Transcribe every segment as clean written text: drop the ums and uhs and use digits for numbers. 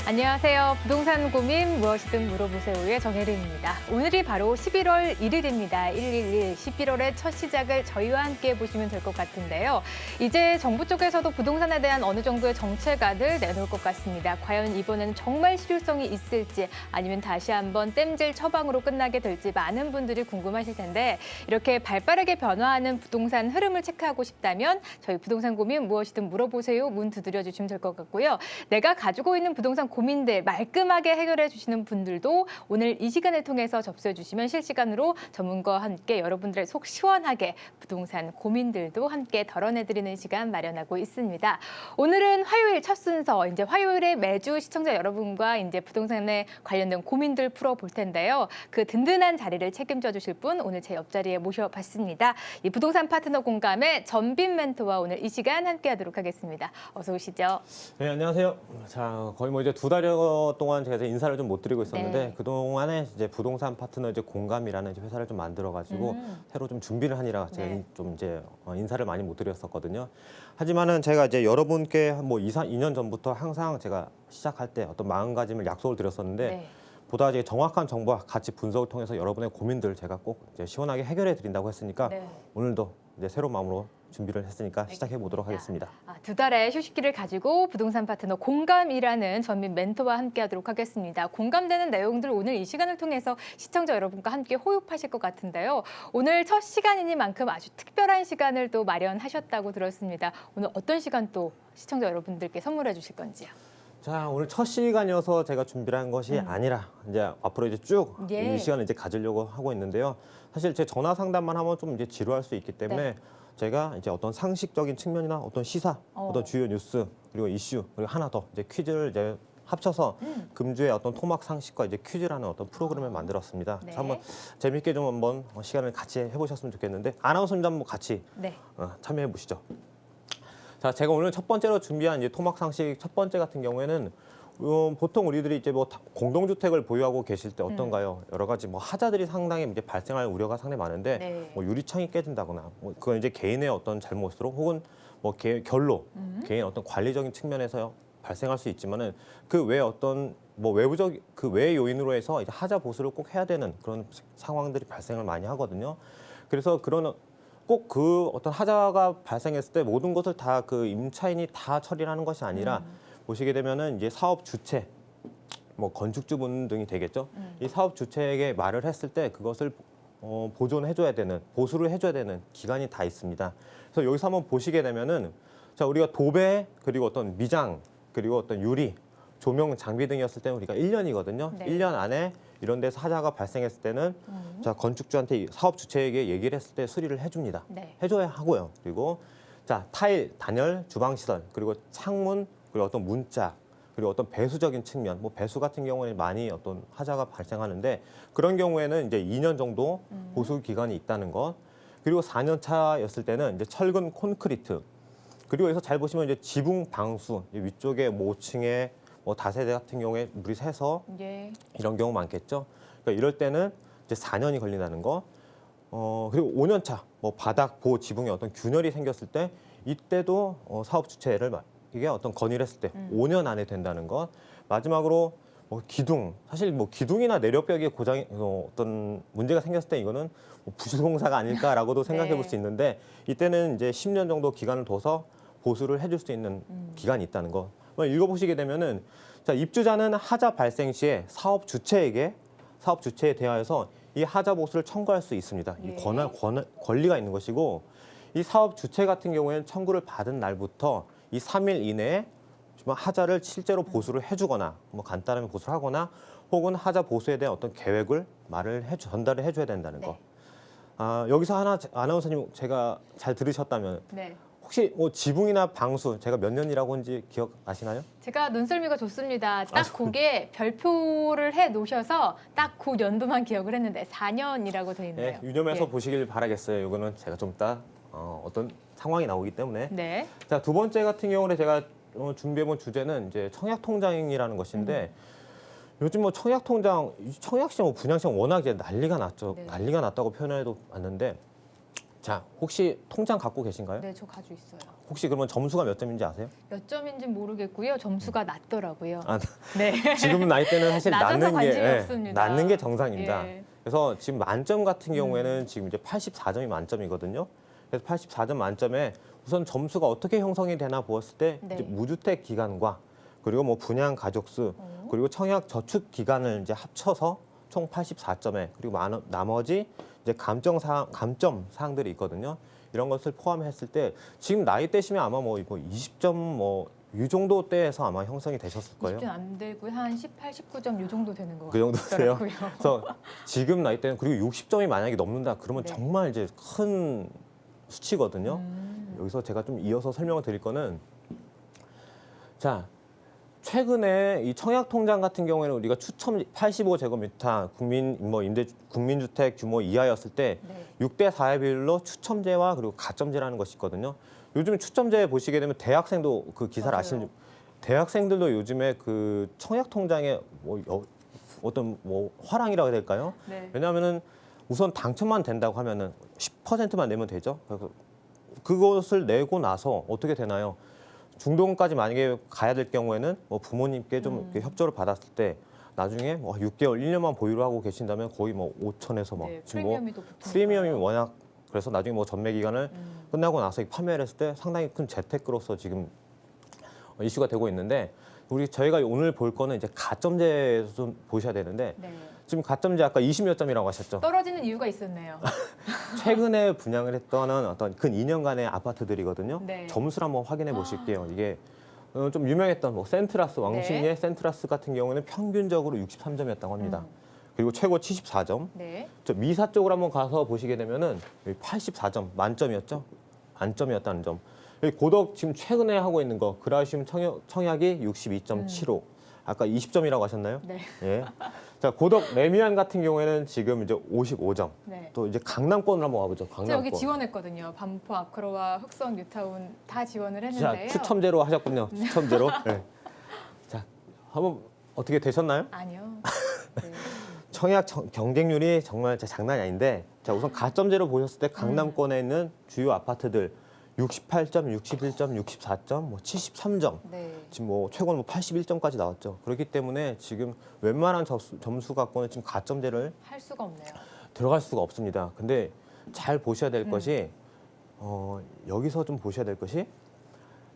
안녕하세요. 부동산 고민 무엇이든 물어보세요의 정혜림입니다. 오늘이 바로 11월 1일입니다. 111, 11월의 첫 시작을 저희와 함께 보시면 될 것 같은데요. 이제 정부 쪽에서도 부동산에 대한 어느 정도의 정책안을 내놓을 것 같습니다. 과연 이번에는 정말 실효성이 있을지 아니면 다시 한번 땜질 처방으로 끝나게 될지 많은 분들이 궁금하실 텐데 이렇게 발빠르게 변화하는 부동산 흐름을 체크하고 싶다면 저희 부동산 고민 무엇이든 물어보세요 문 두드려 주시면 될 것 같고요. 내가 가지고 있는 부동산 고민들 말끔하게 해결해 주시는 분들도 오늘 이 시간을 통해서 접수해 주시면 실시간으로 전문가와 함께 여러분들의 속 시원하게 부동산 고민들도 함께 덜어내드리는 시간 마련하고 있습니다. 오늘은 화요일 첫 순서, 이제 화요일에 매주 시청자 여러분과 이제 부동산에 관련된 고민들 풀어볼 텐데요. 그 든든한 자리를 책임져 주실 분 오늘 제 옆자리에 모셔봤습니다. 이 부동산 파트너 공감의 전빈 멘토와 오늘 이 시간 함께하도록 하겠습니다. 어서 오시죠. 네, 안녕하세요. 자, 거의 뭐 이제 2달여 동안 제가 이제 인사를 좀 못 드리고 있었는데 네. 그동안에 이제 부동산 파트너 이제 공감이라는 이제 회사를 좀 만들어 가지고 새로 좀 준비를 하느라 제가 네. 좀 이제 인사를 많이 못 드렸었거든요. 하지만은 제가 이제 여러분께 뭐 2년 전부터 항상 제가 시작할 때 어떤 마음가짐을 약속을 드렸었는데 네. 보다 이제 정확한 정보와 같이 분석을 통해서 여러분의 고민들 제가 꼭 이제 시원하게 해결해 드린다고 했으니까 네. 오늘도 이제 새로운 마음으로 준비를 했으니까 시작해 보도록 알겠습니다. 하겠습니다. 2달의 휴식기를 가지고 부동산 파트너 공감이라는 전민 멘토와 함께하도록 하겠습니다. 공감되는 내용들 오늘 이 시간을 통해서 시청자 여러분과 함께 호흡하실 것 같은데요. 오늘 첫 시간이니만큼 아주 특별한 시간을 또 마련하셨다고 들었습니다. 오늘 어떤 시간 또 시청자 여러분들께 선물해 주실 건지요? 자, 오늘 첫 시간이어서 제가 준비를 한 것이 아니라 이제 앞으로 이제 쭉 예. 이 시간을 이제 가지려고 하고 있는데요. 사실 제 전화 상담만 하면 좀 이제 지루할 수 있기 때문에 네. 제가 이제 어떤 상식적인 측면이나 어떤 시사, 어떤 주요 뉴스 그리고 이슈 그리고 하나 더 이제 퀴즈를 이제 합쳐서 금주의 어떤 토막 상식과 이제 퀴즈라는 어떤 프로그램을 만들었습니다. 네. 그래서 한번 재밌게 좀 한번 시간을 같이 해보셨으면 좋겠는데 아나운서님도 한번 같이 네. 참여해 보시죠. 자, 제가 오늘 첫 번째로 준비한 이제 토막 상식 첫 번째 같은 경우에는 보통 우리들이 이제 뭐 공동주택을 보유하고 계실 때 어떤가요? 여러 가지 뭐 하자들이 상당히 이제 발생할 우려가 상당히 많은데 네. 뭐 유리창이 깨진다거나 뭐 그건 이제 개인의 어떤 잘못으로 혹은 뭐 결로 개인 어떤 관리적인 측면에서 발생할 수 있지만은 그 외 어떤 뭐 외부적 그 외 요인으로 해서 이제 하자 보수를 꼭 해야 되는 그런 상황들이 발생을 많이 하거든요. 그래서 그런 꼭 그 어떤 하자가 발생했을 때 모든 것을 다 그 임차인이 다 처리를 하는 것이 아니라 보시게 되면은 이제 사업 주체, 뭐 건축주분 등이 되겠죠. 이 사업 주체에게 말을 했을 때 그것을 보존해줘야 되는, 보수를 해줘야 되는 기간이 다 있습니다. 그래서 여기서 한번 보시게 되면은 자 우리가 도배 그리고 어떤 미장 그리고 어떤 유리, 조명, 장비 등이었을 때는 우리가 1년이거든요. 네. 1년 안에 이런 데서 하자가 발생했을 때는 자 건축주한테 사업 주체에게 얘기를 했을 때 수리를 해줍니다. 네. 해줘야 하고요. 그리고 자 타일, 단열, 주방 시설 그리고 창문 그리고 어떤 문짝 그리고 어떤 배수적인 측면, 뭐 배수 같은 경우에는 많이 어떤 하자가 발생하는데 그런 경우에는 이제 2년 정도 보수 기간이 있다는 것. 그리고 4년 차였을 때는 이제 철근 콘크리트. 그리고 여기서 잘 보시면 이제 지붕 방수 위쪽에 뭐 5층에 뭐 다세대 같은 경우에 물이 새서 예. 이런 경우 많겠죠. 그러니까 이럴 때는 이제 4년이 걸린다는 거. 그리고 5년 차, 뭐 바닥, 보호, 지붕에 어떤 균열이 생겼을 때 이때도 사업 주체를 이게 어떤 건의를 했을 때 5년 안에 된다는 것. 마지막으로 뭐 기둥, 사실 뭐 기둥이나 내력벽에 고장이 어떤 문제가 생겼을 때 이거는 뭐 부실공사가 아닐까라고도 생각해 볼 수 있는데 이때는 이제 10년 정도 기간을 둬서 보수를 해줄 수 있는 기간이 있다는 거. 읽어보시게 되면은 자 입주자는 하자 발생 시에 사업 주체에 대하여서 이 하자 보수를 청구할 수 있습니다. 이 권리가 있는 것이고 이 사업 주체 같은 경우에는 청구를 받은 날부터 이 3일 이내에 하자를 실제로 보수를 해주거나 뭐 간단하게 보수를 하거나 혹은 하자 보수에 대한 어떤 계획을 전달을 해줘야 된다는 거. 여기서 하나 아나운서님 제가 잘 들으셨다면 네. 혹시 뭐 지붕이나 방수 제가 몇 년이라고 한지 기억나시나요? 제가 눈썰미가 좋습니다. 딱 그게 별표를 해 놓으셔서 딱 그 연도만 기억을 했는데 4년이라고 돼 있네요. 네, 유념해서 예. 보시길 바라겠어요. 이거는 제가 좀 이따 어떤 상황이 나오기 때문에. 네. 자, 두 번째 같은 경우는 제가 준비해본 주제는 이제 청약통장이라는 것인데 요즘 뭐 청약시장, 분양시장 워낙 이제 난리가 났죠. 네. 난리가 났다고 표현해도 맞는데 자, 혹시 통장 갖고 계신가요? 네, 저 가지고 있어요. 혹시 그러면 점수가 몇 점인지 아세요? 몇 점인지 모르겠고요. 점수가 낮더라고요. 아, 네. 지금 나이 때는 사실 낮아서 낳는 게 관심이 없습니다. 낳는 게 정상입니다. 예. 그래서 지금 만점 같은 경우에는 지금 이제 84점이 만점이거든요. 그래서 84점 만점에 우선 점수가 어떻게 형성이 되나 보았을 때 네. 이제 무주택 기간과 그리고 뭐 분양 가족 수 어. 그리고 청약 저축 기간을 이제 합쳐서 총 84점에 그리고 나머지 이제 감점 사항들이 있거든요. 이런 것을 포함했을 때 지금 나이 대시면 아마 뭐 20점 뭐 이 정도 대에서 아마 형성이 되셨을 거예요. 20점 안 되고 한 18, 19점 이 정도 되는 것 그 정도세요? 같더라고요. 그래서 지금 나이 때는 그리고 60점이 만약에 넘는다 그러면 네. 정말 이제 큰 수치거든요. 음. 여기서 제가 좀 이어서 설명을 드릴 거는 자 최근에 이 청약 통장 같은 경우에는 우리가 추첨 85제곱미터 국민주택 규모 이하였을 때 네. 6대 4의 비율로 추첨제와 그리고 가점제라는 것이 있거든요. 요즘 추첨제 보시게 되면 대학생도 그 기사를 맞아요. 아시는 대학생들도 요즘에 그 청약 통장에 어떤 화랑이라고 해야 될까요? 네. 왜냐하면은 우선 당첨만 된다고 하면은 10%만 내면 되죠. 그래서 그것을 내고 나서 어떻게 되나요? 중도금까지 만약에 가야 될 경우에는 뭐 부모님께 좀 이렇게 협조를 받았을 때 나중에 뭐 6개월, 1년만 보유를 하고 계신다면 거의 뭐 5천에서 막 네, 지금 뭐 프리미엄이 또 붙으니까요. 프리미엄이 워낙 그래서 나중에 뭐 전매 기간을 음. 끝나고 나서 판매를 했을 때 상당히 큰 재테크로서 지금 이슈가 되고 있는데 저희가 오늘 볼 거는 이제 가점제에서 좀 보셔야 되는데 네. 지금 가점제 아까 20몇 점이라고 하셨죠. 떨어지는 이유가 있었네요. 최근에 분양을 했던 어떤 근 2년간의 아파트들이거든요. 네. 점수를 한번 확인해 보실게요. 이게 좀 유명했던 뭐 센트라스 왕십리의 네. 센트라스 같은 경우는 평균적으로 63점이었다고 합니다. 음. 그리고 최고 74점. 네. 저 미사 쪽으로 한번 가서 보시게 되면은 84점 만점이었죠. 만점이었다는 점. 여기 고덕 지금 최근에 하고 있는 거 그라시움 청약이 62.75. 아까 20점이라고 하셨나요? 네. 예. 자 고덕 레미안 같은 경우에는 지금 이제 55점. 네. 또 이제 강남권으로 한번 가보죠. 제가 강남권. 여기 지원했거든요. 반포, 아크로와 흑성, 뉴타운 다 지원을 자 했는데요. 추첨제로 하셨군요. 추첨제로. 네. 자 한번 어떻게 되셨나요? 아니요. 네. 청약 경쟁률이 정말 장난이 아닌데 자 우선 가점제로 보셨을 때 강남권에 있는 주요 아파트들 68점, 61점, 64점, 뭐 73점 네. 지금 뭐 최고는 뭐 81점까지 나왔죠. 그렇기 때문에 지금 웬만한 점수 갖고는 지금 가점제를 할 수가 없네요. 들어갈 수가 없습니다. 근데 잘 보셔야 될 것이 여기서 좀 보셔야 될 것이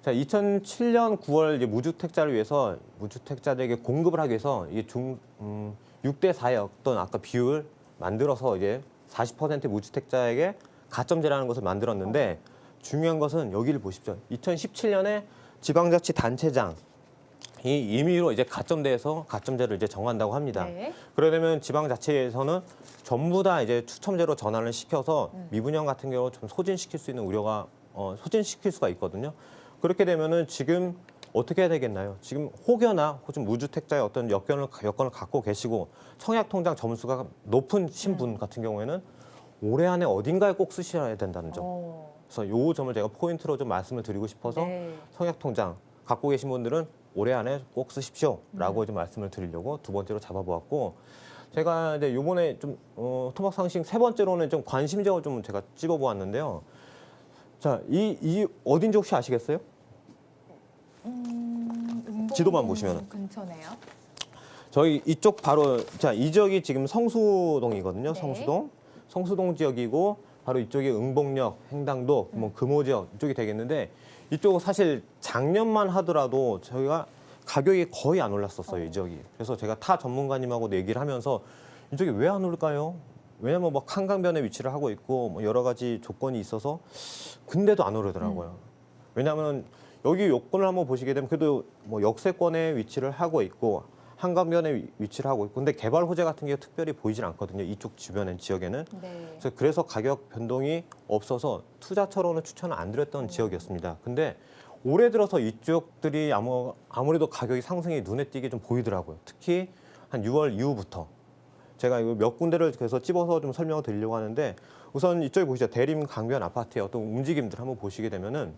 자 2007년 9월 이제 무주택자를 위해서 무주택자들에게 공급을 하기 위해서 이게 6대 4의 어떤 아까 비율 만들어서 이제 40% 무주택자에게 가점제라는 것을 만들었는데 중요한 것은 여기를 보십시오. 2017년에 지방자치단체장이 임의로 이제 가점제를 이제 정한다고 합니다. 네. 그러려면 지방자치에서는 전부 다 이제 추첨제로 전환을 시켜서 미분양 같은 경우 좀 소진시킬 수 있는 우려가 소진시킬 수가 있거든요. 그렇게 되면은 지금 어떻게 해야 되겠나요? 지금 혹여나 좀 무주택자의 어떤 여건을 갖고 계시고 청약통장 점수가 높은 신분 같은 경우에는 올해 안에 어딘가에 꼭 쓰셔야 된다는 점. 그래서 이 점을 제가 포인트로 좀 말씀을 드리고 싶어서 네. 청약통장 갖고 계신 분들은 올해 안에 꼭 쓰십시오라고 좀 말씀을 드리려고 두 번째로 잡아보았고 제가 이제 요번에 좀 토막상식 세 번째로는 좀 관심적으로 좀 제가 찝어보았는데요. 자, 이 어딘지 혹시 아시겠어요? 지도만 보시면은. 근처네요. 저희 이쪽 바로 이 지역이 지금 성수동이거든요. 네. 성수동 지역이고 바로 이쪽이 응봉역, 행당도, 뭐 금호 지역 이쪽이 되겠는데 이쪽은 사실 작년만 하더라도 저희가 가격이 거의 안 올랐었어요. 이 지역이. 그래서 제가 타 전문가님하고 얘기를 하면서 이쪽이 왜 안 오를까요? 왜냐면 뭐 한강변에 위치를 하고 있고 뭐 여러 가지 조건이 있어서 근데도 안 오르더라고요. 왜냐하면 여기 요건을 한번 보시게 되면 그래도 뭐 역세권에 위치를 하고 있고 한강변에 위치를 하고 있고 근데 개발 호재 같은 게 특별히 보이질 않거든요. 이쪽 주변의 지역에는. 네. 그래서 가격 변동이 없어서 투자처로는 추천을 안 드렸던 지역이었습니다. 근데 올해 들어서 이쪽들이 아무래도 가격이 상승이 눈에 띄게 좀 보이더라고요. 특히 한 6월 이후부터. 제가 이거 몇 군데를 그래서 찝어서 좀 설명을 드리려고 하는데 우선 이쪽에 보시죠. 대림 강변 아파트의 어떤 움직임들 한번 보시게 되면은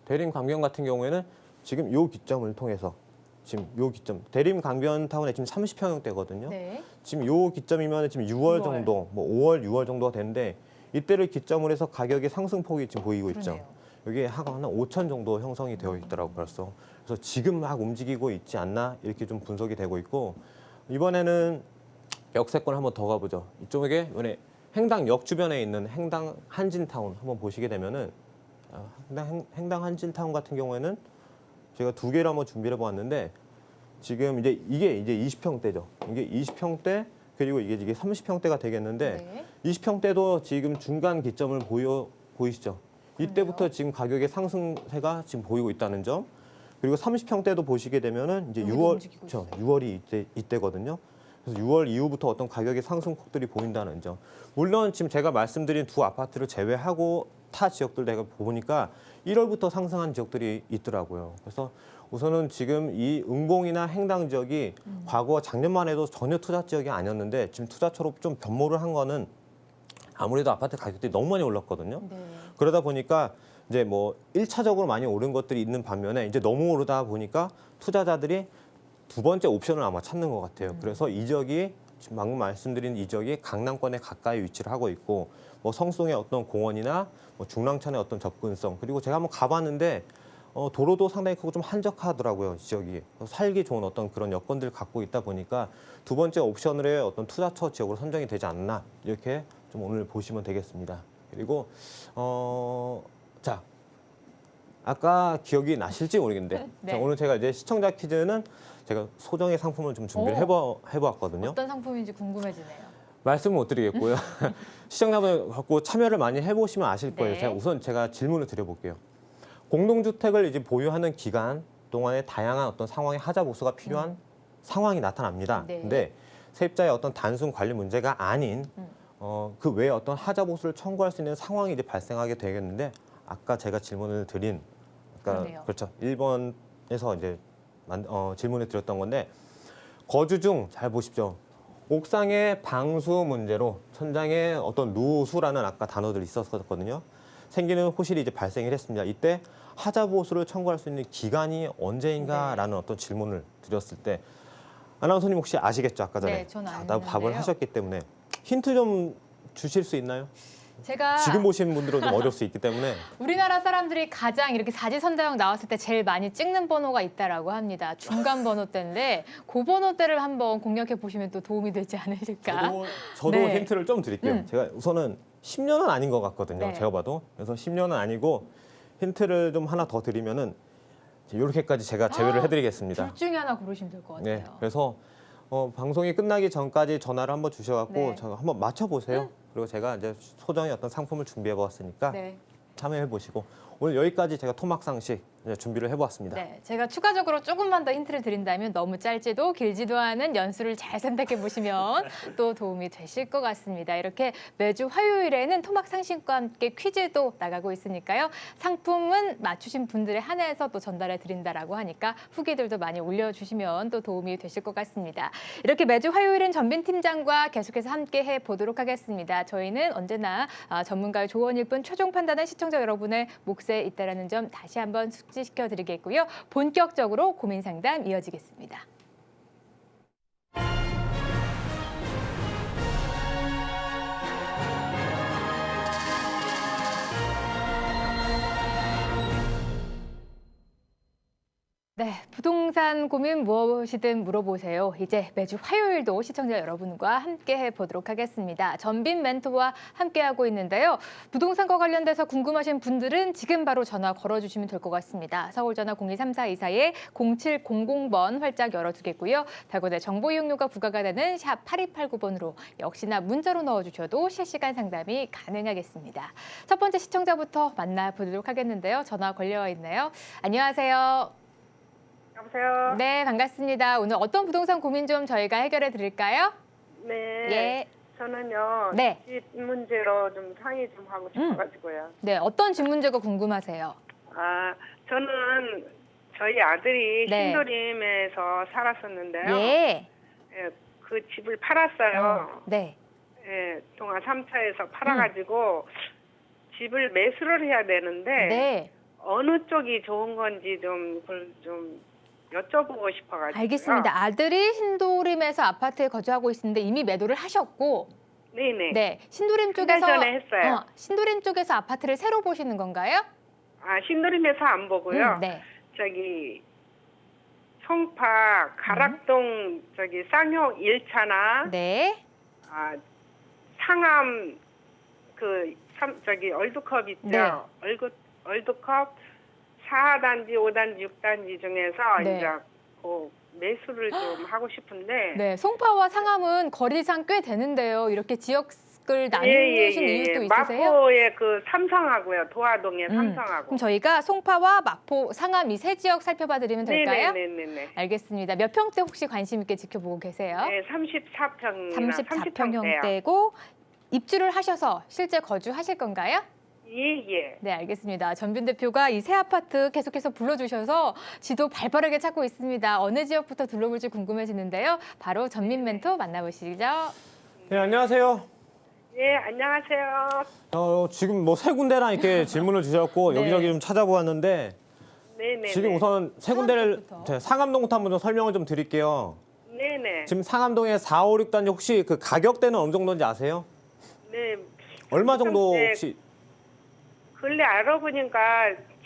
대림 강변 같은 경우에는 지금 요 기점을 통해서 지금 요 기점 대림 강변 타운에 지금 30평형대거든요. 네. 지금 요 기점이면 지금 6월 정도, 뭐 5월, 6월 정도가 되는데 이때를 기점으로 해서 가격의 상승폭이 지금 보이고 있죠. 그러네요. 여기 한 5천 정도 형성이 되어 있더라고 벌써. 그래서 지금 막 움직이고 있지 않나 이렇게 좀 분석이 되고 있고 이번에는 역세권 한번 더 가보죠. 이쪽에 이번에 행당역 주변에 있는 행당 한진타운 한번 보시게 되면은 행당 한진타운 같은 경우에는 제가 두 개를 한번 준비를 해보았는데 지금 이게 20평대죠. 이게 20평대 그리고 이게 30평대가 되겠는데 네. 20평대도 지금 중간 기점을 보이시죠? 이때부터 지금 가격의 상승세가 지금 보이고 있다는 점. 그리고 30평대도 보시게 되면은 이제 여기도 6월, 움직이고 있어요. 6월이 이때거든요. 그래서 6월 이후부터 어떤 가격의 상승폭들이 보인다는 점. 물론 지금 제가 말씀드린 두 아파트를 제외하고 타 지역들 내가 보니까 1월부터 상승한 지역들이 있더라고요. 그래서 우선은 지금 이 응봉이나 행당 지역이 과거 작년만 해도 전혀 투자 지역이 아니었는데 지금 투자처로 좀 변모를 한 거는 아무래도 아파트 가격들이 너무 많이 올랐거든요. 네. 그러다 보니까 이제 뭐 1차적으로 많이 오른 것들이 있는 반면에 이제 너무 오르다 보니까 투자자들이 두 번째 옵션을 아마 찾는 것 같아요. 그래서 이 지역이 지금 방금 말씀드린 이 지역이 강남권에 가까이 위치를 하고 있고 뭐 성수동의 어떤 공원이나 뭐 중랑천의 어떤 접근성 그리고 제가 한번 가봤는데 도로도 상당히 크고 좀 한적하더라고요, 이 지역이. 살기 좋은 어떤 그런 여건들을 갖고 있다 보니까 두 번째 옵션으로의 어떤 투자처 지역으로 선정이 되지 않나 이렇게 좀 오늘 보시면 되겠습니다. 그리고 자 아까 기억이 나실지 모르겠는데 네. 자, 오늘 제가 이제 시청자 퀴즈는 제가 소정의 상품을 좀 준비를 해보았거든요. 어떤 상품인지 궁금해지네요. 말씀은 못 드리겠고요. 시청자분 갖고 참여를 많이 해보시면 아실 거예요. 네. 제가 질문을 드려볼게요. 공동주택을 이제 보유하는 기간 동안에 다양한 어떤 상황의 하자 보수가 필요한 상황이 나타납니다. 네. 근데 세입자의 어떤 단순 관리 문제가 아닌 그 외에 어떤 하자 보수를 청구할 수 있는 상황이 이제 발생하게 되겠는데 아까 제가 질문을 드린 그러네요. 그렇죠. 1번에서 이제 질문을 드렸던 건데 거주 중 잘 보십시오. 옥상의 방수 문제로 천장에 어떤 누수라는 아까 단어들이 있었거든요. 생기는 호실이 이제 발생을 했습니다. 이때 하자 보수를 청구할 수 있는 기간이 언제인가라는 어떤 질문을 드렸을 때 아나운서님 혹시 아시겠죠? 아까 전에 네, 저는 다 답을 아는데요. 하셨기 때문에 힌트 좀 주실 수 있나요? 제가 지금 보시는 분들은 좀 어려울 수 있기 때문에 우리나라 사람들이 가장 이렇게 사지선다형 나왔을 때 제일 많이 찍는 번호가 있다라고 합니다. 중간 번호대인데 그 번호대를 한번 공략해 보시면 또 도움이 되지 않으실까? 저도 네. 힌트를 좀 드릴게요. 제가 우선은 10년은 아닌 것 같거든요. 네. 제가 봐도. 그래서 10년은 아니고 힌트를 좀 하나 더 드리면은 이렇게까지 제가 제외를 해드리겠습니다. 둘 중에 하나 고르시면 될 것 같아요. 네. 그래서 방송이 끝나기 전까지 전화를 한번 주셔갖고 네. 제가 한번 맞춰보세요. 그리고 제가 이제 소정의 어떤 상품을 준비해보았으니까 네. 참여해보시고 오늘 여기까지 제가 토막상식 이제 준비를 해보았습니다. 네, 제가 추가적으로 조금만 더 힌트를 드린다면 너무 짧지도 길지도 않은 연수를 잘 선택해 보시면 또 도움이 되실 것 같습니다. 이렇게 매주 화요일에는 토막 상식과 함께 퀴즈도 나가고 있으니까요. 상품은 맞추신 분들에 한해서 또 전달해 드린다라고 하니까 후기들도 많이 올려주시면 또 도움이 되실 것 같습니다. 이렇게 매주 화요일은 전빈 팀장과 계속해서 함께 해 보도록 하겠습니다. 저희는 언제나 전문가의 조언일 뿐 최종 판단은 시청자 여러분의 몫에 있다는 점 다시 한번 숙지시켜 드리겠고요. 본격적으로 고민 상담 이어지겠습니다. 네, 부동산 고민 무엇이든 물어보세요. 이제 매주 화요일도 시청자 여러분과 함께 해보도록 하겠습니다. 전빈 멘토와 함께하고 있는데요. 부동산과 관련돼서 궁금하신 분들은 지금 바로 전화 걸어주시면 될 것 같습니다. 서울전화 023424-0700번 활짝 열어두겠고요. 달고내 정보 이용료가 부과가 되는 샵 8289번으로 역시나 문자로 넣어주셔도 실시간 상담이 가능하겠습니다. 첫 번째 시청자부터 만나보도록 하겠는데요. 전화 걸려 있네요. 안녕하세요. 여보세요? 네, 반갑습니다. 오늘 어떤 부동산 고민 좀 저희가 해결해 드릴까요? 네. 예. 저는요, 네. 집 문제로 좀 상의 좀 하고 싶어가지고요. 네, 어떤 집 문제가 궁금하세요? 저는 저희 아들이 네. 신도림에서 살았었는데요. 예. 예, 그 집을 팔았어요. 네. 예, 동아 3차에서 팔아가지고 집을 매수를 해야 되는데 네. 어느 쪽이 좋은 건지 그걸 좀 여쭤보고 싶어가지고. 알겠습니다. 아들이 신도림에서 아파트에 거주하고 있는데 이미 매도를 하셨고 네네. 네, 신도림 한 달 쪽에서 전에 했어요. 신도림 쪽에서 아파트를 새로 보시는 건가요? 아, 신도림에서 안 보고요. 네. 저기 송파 가락동 저기 쌍용 1차나 네. 아, 상암 저기 얼드컵 있죠. 네. 얼드컵 4단지, 5단지, 6단지 중에서 네. 이제 그 매수를 좀 하고 싶은데. 네, 송파와 상암은 거리상 꽤 되는데요. 이렇게 지역을 나누신 이유도 있으세요? 마포의 그 삼성하고요. 도화동의 그럼 삼성하고. 저희가 송파와 마포, 상암 이 세 지역 살펴봐 드리면 될까요? 네네네네. 알겠습니다. 몇 평대 혹시 관심 있게 지켜보고 계세요? 네, 34평. 34평형대고 입주를 하셔서 실제 거주하실 건가요? 예. 네, 알겠습니다. 전빈 대표가 이 새 아파트 계속해서 불러주셔서 지도 발빠르게 찾고 있습니다. 어느 지역부터 둘러볼지 궁금해지는데요. 바로 전민 멘토 만나보시죠. 네, 안녕하세요. 예, 안녕하세요. 지금 뭐 세 군데나 이렇게 질문을 주셨고 네. 여기저기 좀 찾아보았는데 네네. 지금 우선 세 군데를 상암동부터. 상암동부터 한번 좀 설명을 좀 드릴게요. 네네. 지금 상암동에 4, 5, 6단지 혹시 그 가격대는 어느 정도인지 아세요? 네. 얼마 정도 네. 혹시? 근래 알아보니까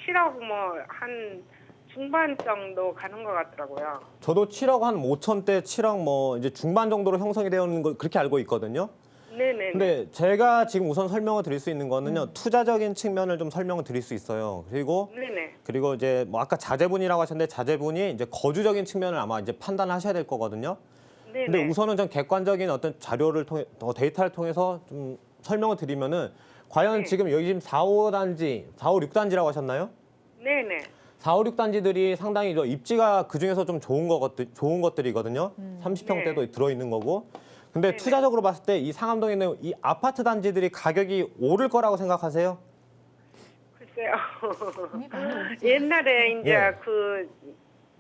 7억 뭐 한 중반 정도 가는 것 같더라고요. 저도 7억 한 5천대, 7억 뭐 이제 중반 정도로 형성이 되어 있는 거 그렇게 알고 있거든요. 네네. 근데 제가 지금 우선 설명을 드릴 수 있는 거는요. 투자적인 측면을 좀 설명을 드릴 수 있어요. 네네. 그리고 이제 뭐 아까 자재분이라고 하셨는데 자재분이 이제 거주적인 측면을 아마 이제 판단하셔야 될 거거든요. 네네. 근데 우선은 좀 객관적인 어떤 자료를 통해 데이터를 통해서 좀 설명을 드리면은 과연 네. 지금 여기 지금 4, 5단지, 4, 5, 6단지라고 하셨나요? 네네. 4, 5, 6단지들이 상당히 입지가 그 중에서 좀 좋은 것들이거든요. 30평대도 네. 들어 있는 거고. 근데 네네. 투자적으로 봤을 때 이 상암동에 있는 이 아파트 단지들이 가격이 오를 거라고 생각하세요? 글쎄요. 이미 많이 오르지 옛날에 이제 예. 그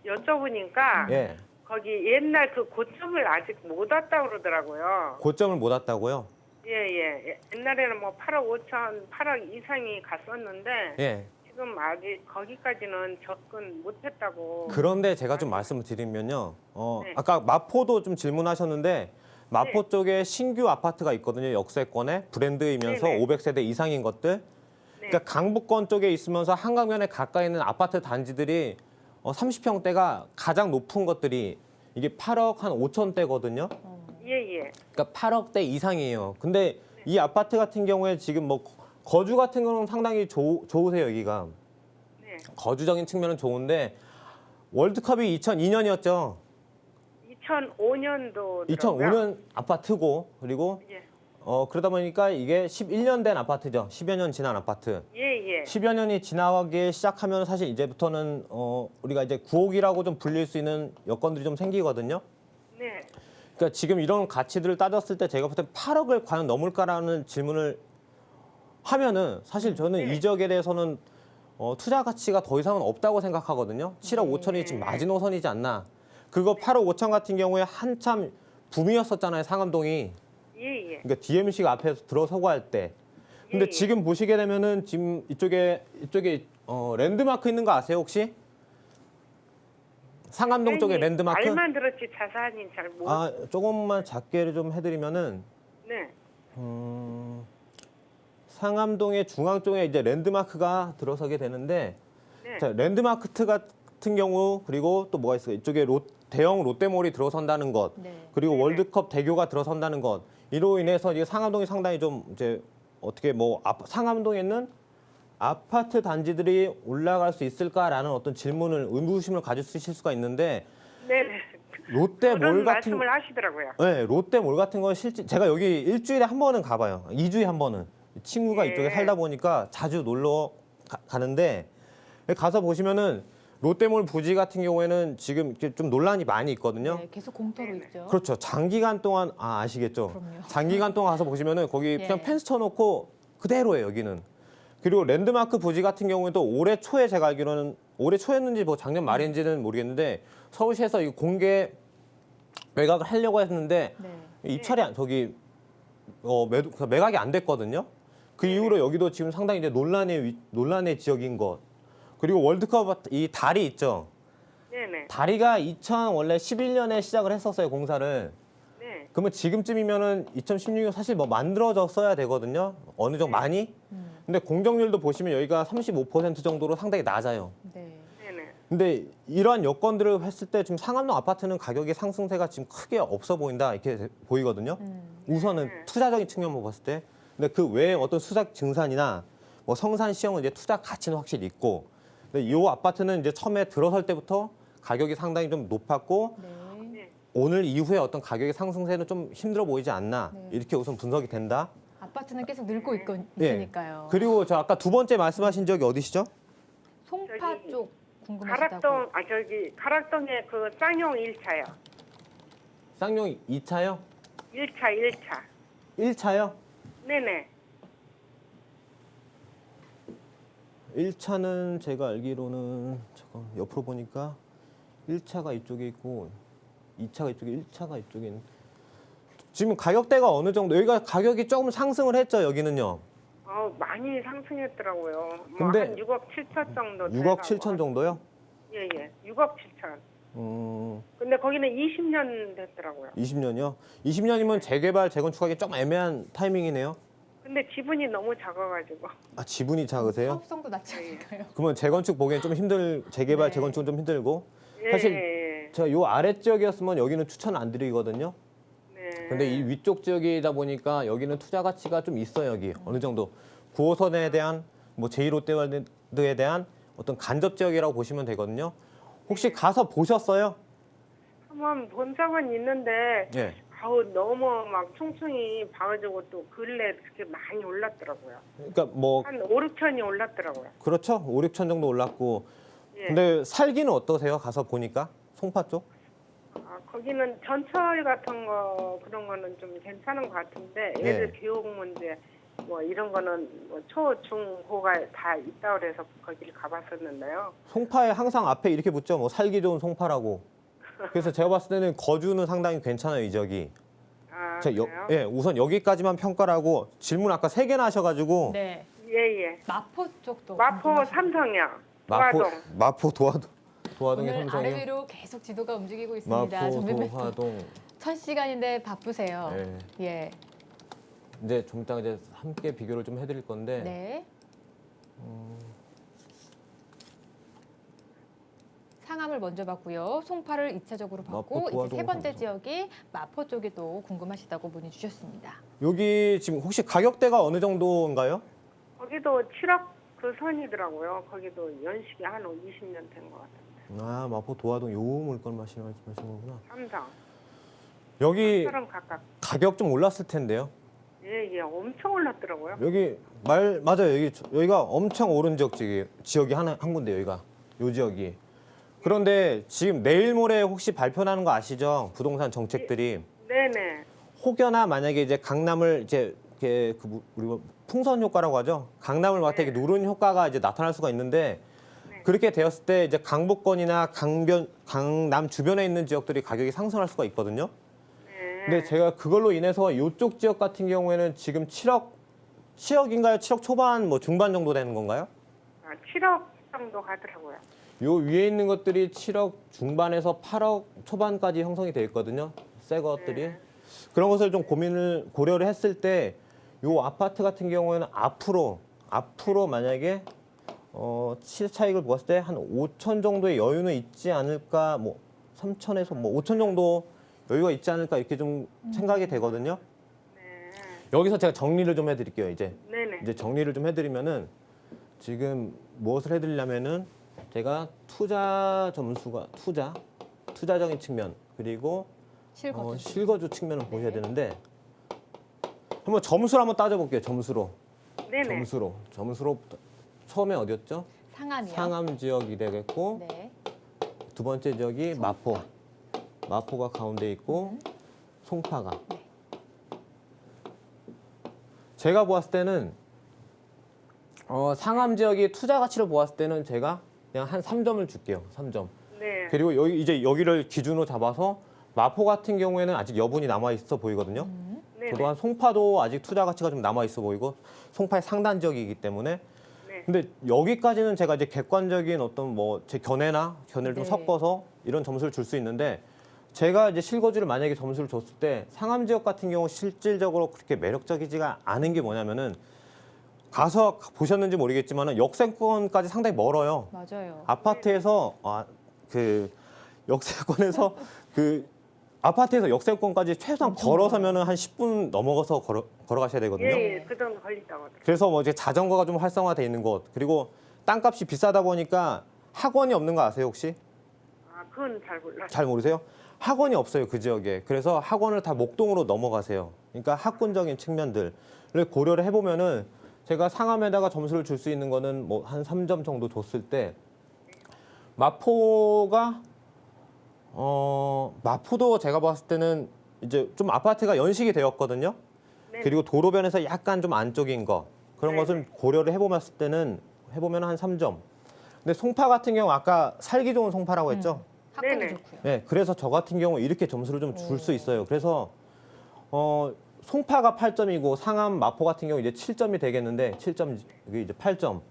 여쭤보니까 예. 거기 옛날 그 고점을 아직 못 왔다 그러더라고요. 고점을 못 왔다고요? 예. 옛날에는 뭐 8억 5천, 8억 이상이 갔었는데 예. 지금 아직 거기까지는 접근 못했다고. 그런데 제가 좀 말씀을 드리면요. 네. 아까 마포도 좀 질문하셨는데 마포 네. 쪽에 신규 아파트가 있거든요. 역세권에 브랜드이면서 네네. 500세대 이상인 것들. 네. 그러니까 강북권 쪽에 있으면서 한강변에 가까이 있는 아파트 단지들이 30평대가 가장 높은 것들이 이게 8억 한 5천대거든요. 예. 그러니까 8억대 이상이에요. 근데 이 아파트 같은 경우에 지금 뭐 거주 같은 경우는 상당히 좋으세요, 여기가. 네. 거주적인 측면은 좋은데 월드컵이 2002년이었죠. 2005년도. 2005년 아파트고 그리고 예. 그러다 보니까 이게 11년 된 아파트죠. 10여 년 지난 아파트. 예. 10여 년이 지나가기 시작하면 사실 이제부터는 우리가 이제 구옥이라고 좀 불릴 수 있는 여건들이 좀 생기거든요. 네. 그러니까 지금 이런 가치들을 따졌을 때 제가 볼 때 8억을 과연 넘을까라는 질문을 하면은 사실 저는 네. 이 지역에 대해서는 투자 가치가 더 이상은 없다고 생각하거든요. 7억 5천이 지금 마지노선이지 않나. 그거 8억 5천 같은 경우에 한참 붐이었었잖아요, 상암동이. 예. 그러니까 DMC가 앞에서 들어서고 할 때. 근데 예. 지금 보시게 되면은 지금 이쪽에 랜드마크 있는 거 아세요, 혹시? 상암동 쪽에 선생님, 랜드마크? 말만 들었지 자세히 잘 모르. 아, 조금만 작게 좀 해드리면은 네. 상암동의 중앙 쪽에 이제 랜드마크가 들어서게 되는데, 네. 자, 랜드마크 같은 경우 그리고 또 뭐가 있어요? 이쪽에 대형 롯데몰이 들어선다는 것, 네. 그리고 네네. 월드컵 대교가 들어선다는 것, 이로 인해서 이제 상암동이 상당히 좀 이제 어떻게 뭐 상암동에 있는 아파트 단지들이 올라갈 수 있을까라는 어떤 질문을 의무심을 가지실 수가 있는데 네. 롯데몰 그런 같은 말씀을 하시더라고요. 네, 롯데몰 같은 건 실제 제가 여기 일주일에 한 번은 가봐요. 2주에 한 번은 친구가 예. 이쪽에 살다 보니까 자주 놀러 가는데 가서 보시면은 롯데몰 부지 같은 경우에는 지금 이렇게 좀 논란이 많이 있거든요. 네, 계속 공터로 있죠. 그렇죠. 장기간 동안 아시겠죠? 그럼요. 장기간 동안 가서 보시면은 거기 그냥 예. 펜스 쳐놓고 그대로예요, 여기는. 그리고 랜드마크 부지 같은 경우에도 올해 초에 제가 알기로는 올해 초였는지 뭐 작년 말인지는 모르겠는데 서울시에서 이 공개 매각을 하려고 했는데 네. 입찰이 매각이 안 됐거든요. 그 이후로 여기도 지금 상당히 이제 논란의 지역인 것. 그리고 월드컵 이 다리 있죠. 네네. 다리가 원래 11년에 시작을 했었어요, 공사를. 네. 그러면 지금쯤이면은 2016년 사실 뭐 만들어졌어야 되거든요. 어느 정도 많이. 근데 공정률도 보시면 여기가 35% 정도로 상당히 낮아요. 네. 네네. 근데 이러한 여건들을 했을 때 지금 상암동 아파트는 가격의 상승세가 지금 크게 없어 보인다 이렇게 보이거든요. 우선은 투자적인 측면만 봤을 때. 근데 그 외에 어떤 수작 증산이나 뭐 성산 시형은 이제 투자 가치는 확실히 있고. 근데 이 아파트는 이제 처음에 들어설 때부터 가격이 상당히 좀 높았고 네. 오늘 이후에 어떤 가격의 상승세는 좀 힘들어 보이지 않나 네. 이렇게 우선 분석이 된다. 아파트는 계속 늘고 예. 있으니까요. 그리고 저 아까 두 번째 말씀하신 지역이 어디시죠? 송파 저기 쪽 궁금하시다고. 가락동에 그 쌍용 1차요. 쌍용 2차요? 1차. 1차요? 네네. 1차는 제가 알기로는 잠깐 옆으로 보니까 1차가 이쪽에 있고 2차가 이쪽에 1차가 이쪽에 있는 지금 가격대가 어느 정도 여기가 가격이 조금 상승을 했죠 여기는요. 많이 상승했더라고요. 근데 한 6억 7천 정도. 6억 7천 정도요? 예예. 6억 7천. 근데 거기는 20년 됐더라고요. 20년이요? 20년이면 재개발 재건축하기 좀 애매한 타이밍이네요. 근데 지분이 너무 작아가지고. 아 지분이 작으세요? 사업성도 낮지 않을까요? 그러면 재건축 보기엔 좀 재개발 네. 재건축은 좀 힘들고 예, 사실 예. 제가 요 아래 지역이었으면 여기는 추천 안 드리거든요. 네. 근데 이 위쪽 지역이다 보니까 여기는 투자 가치가 좀 있어요 여기 어느 정도 9호선에 대한 뭐 제1롯데월드에 대한 어떤 간접 지역이라고 보시면 되거든요. 혹시 가서 보셨어요? 한번 본 적은 있는데 예. 너무 막 총총이 봐가지고 또 근래 그렇게 많이 올랐더라고요. 그러니까 뭐 한 5, 6천이 올랐더라고요. 그렇죠. 5, 6천 정도 올랐고. 예. 근데 살기는 어떠세요? 가서 보니까 송파 쪽? 거기는 전철 같은 거 그런 거는 좀 괜찮은 것 같은데 애들 예. 교육 문제 뭐 이런 거는 뭐 초, 중, 고가 다 있다 그래서 거기를 가봤었는데요. 송파에 항상 앞에 이렇게 붙죠. 뭐 살기 좋은 송파라고. 그래서 제가 봤을 때는 거주는 상당히 괜찮아요 이 지역이. 그래요? 예, 우선 여기까지만 평가를 하고 질문 아까 3개나 하셔가지고 네. 예예. 마포 쪽도 마포 궁금하시다고. 삼성이요. 마포 도화동. 마포 도화동의 오늘 아래 삼성이요. 위로 계속 지도가 움직이고 있습니다. 마포 전매매도 도화동. 첫 시간인데 바쁘세요. 예. 예. 이제 좀 이따 이제 함께 비교를 좀 해드릴 건데. 네. 상암을 먼저 봤고요. 송파를 2차적으로 마포, 봤고 이제 도화동, 세 번째 삼성. 지역이 마포 쪽이 또 궁금하시다고 문의 주셨습니다. 여기 지금 혹시 가격대가 어느 정도인가요? 거기도 7억 그 선이더라고요. 거기도 연식이 한 20년 된 것 같아요. 아 마포 도화동 요 물건 말씀하시는 거구나. 삼성. 여기 처럼 각각. 가격 좀 올랐을 텐데요. 예예. 엄청 올랐더라고요. 여기 맞아요. 여기가 엄청 오른 지역이 한 군데 여기가 요 지역이. 그런데 지금 내일 모레 혹시 발표나는 거 아시죠? 부동산 정책들이 네네. 혹여나 만약에 이제 강남을 이제 이렇게 우리가 풍선 효과라고 하죠. 강남을 맡아 이렇게 누른 효과가 이제 나타날 수가 있는데 네. 그렇게 되었을 때 이제 강북권이나 강남 주변에 있는 지역들이 가격이 상승할 수가 있거든요. 네. 근데 제가 그걸로 인해서 이쪽 지역 같은 경우에는 지금 7억인가요? 7억 초반 뭐 중반 정도 되는 건가요? 7억 정도 가더라고요. 요 위에 있는 것들이 7억 중반에서 8억 초반까지 형성이 돼 있거든요. 새 것들이. 그런 것을 좀 고려를 했을 때 요 아파트 같은 경우에는 앞으로 만약에 시세 차익을 보았을 때 한 5천 정도의 여유는 있지 않을까, 뭐 3천에서 뭐 5천 정도 여유가 있지 않을까 이렇게 좀 생각이 되거든요. 네. 여기서 제가 정리를 좀 해드릴게요. 네네. 이제 정리를 좀 해드리면은 지금 무엇을 해드리려면은 제가 투자적인 측면 그리고 실거주 측면을 네. 보셔야 되는데 한번 점수를 한번 따져볼게요. 점수로 네네. 처음에 어디였죠? 상암이요. 상암 지역이 되겠고 네. 두 번째 지역이 마포가 가운데 있고 송파가. 네. 제가 보았을 때는 상암 지역이 투자 가치를 보았을 때는 제가 그냥 한 3점을 줄게요. 3점. 네. 그리고 여기를 기준으로 잡아서 마포 같은 경우에는 아직 여분이 남아 있어 보이거든요. 네네. 또한 송파도 아직 투자 가치가 좀 남아 있어 보이고 송파의 상단 지역이기 때문에. 네. 근데 여기까지는 제가 이제 객관적인 어떤 뭐 제 견해를 좀 네. 섞어서 이런 점수를 줄 수 있는데 제가 이제 실거주를 만약에 점수를 줬을 때 상암 지역 같은 경우 실질적으로 그렇게 매력적이지가 않은 게 뭐냐면은 가서 보셨는지 모르겠지만은 역세권까지 상당히 멀어요. 맞아요. 아파트에서 그 역세권에서 그 아파트에서 역세권까지 최소한 걸어서면은 한 10분 넘어가서 걸어가셔야 되거든요. 예, 그 정도 걸린다고 하더라고요. 그래서 뭐 이제 자전거가 좀 활성화돼 있는 곳, 그리고 땅값이 비싸다 보니까 학원이 없는 거 아세요 혹시? 아, 그건 잘 몰라요. 잘 모르세요? 학원이 없어요 그 지역에. 그래서 학원을 다 목동으로 넘어가세요. 그러니까 학군적인 측면들을 고려를 해보면은 제가 상암에다가 점수를 줄 수 있는 거는 뭐 한 3점 정도 줬을 때 마포가 마포도 제가 봤을 때는 이제 좀 아파트가 연식이 되었거든요. 네. 그리고 도로변에서 약간 좀 안쪽인 거 그런 네. 것을 고려를 해보면 한 3점. 근데 송파 같은 경우 아까 살기 좋은 송파라고 했죠. 학군도 네네. 좋고요. 네, 그래서 저 같은 경우 이렇게 점수를 좀 줄 수 있어요. 그래서 송파가 8점이고 상암, 마포 같은 경우 이제 7점이 되겠는데 7점 여기 이제 8점.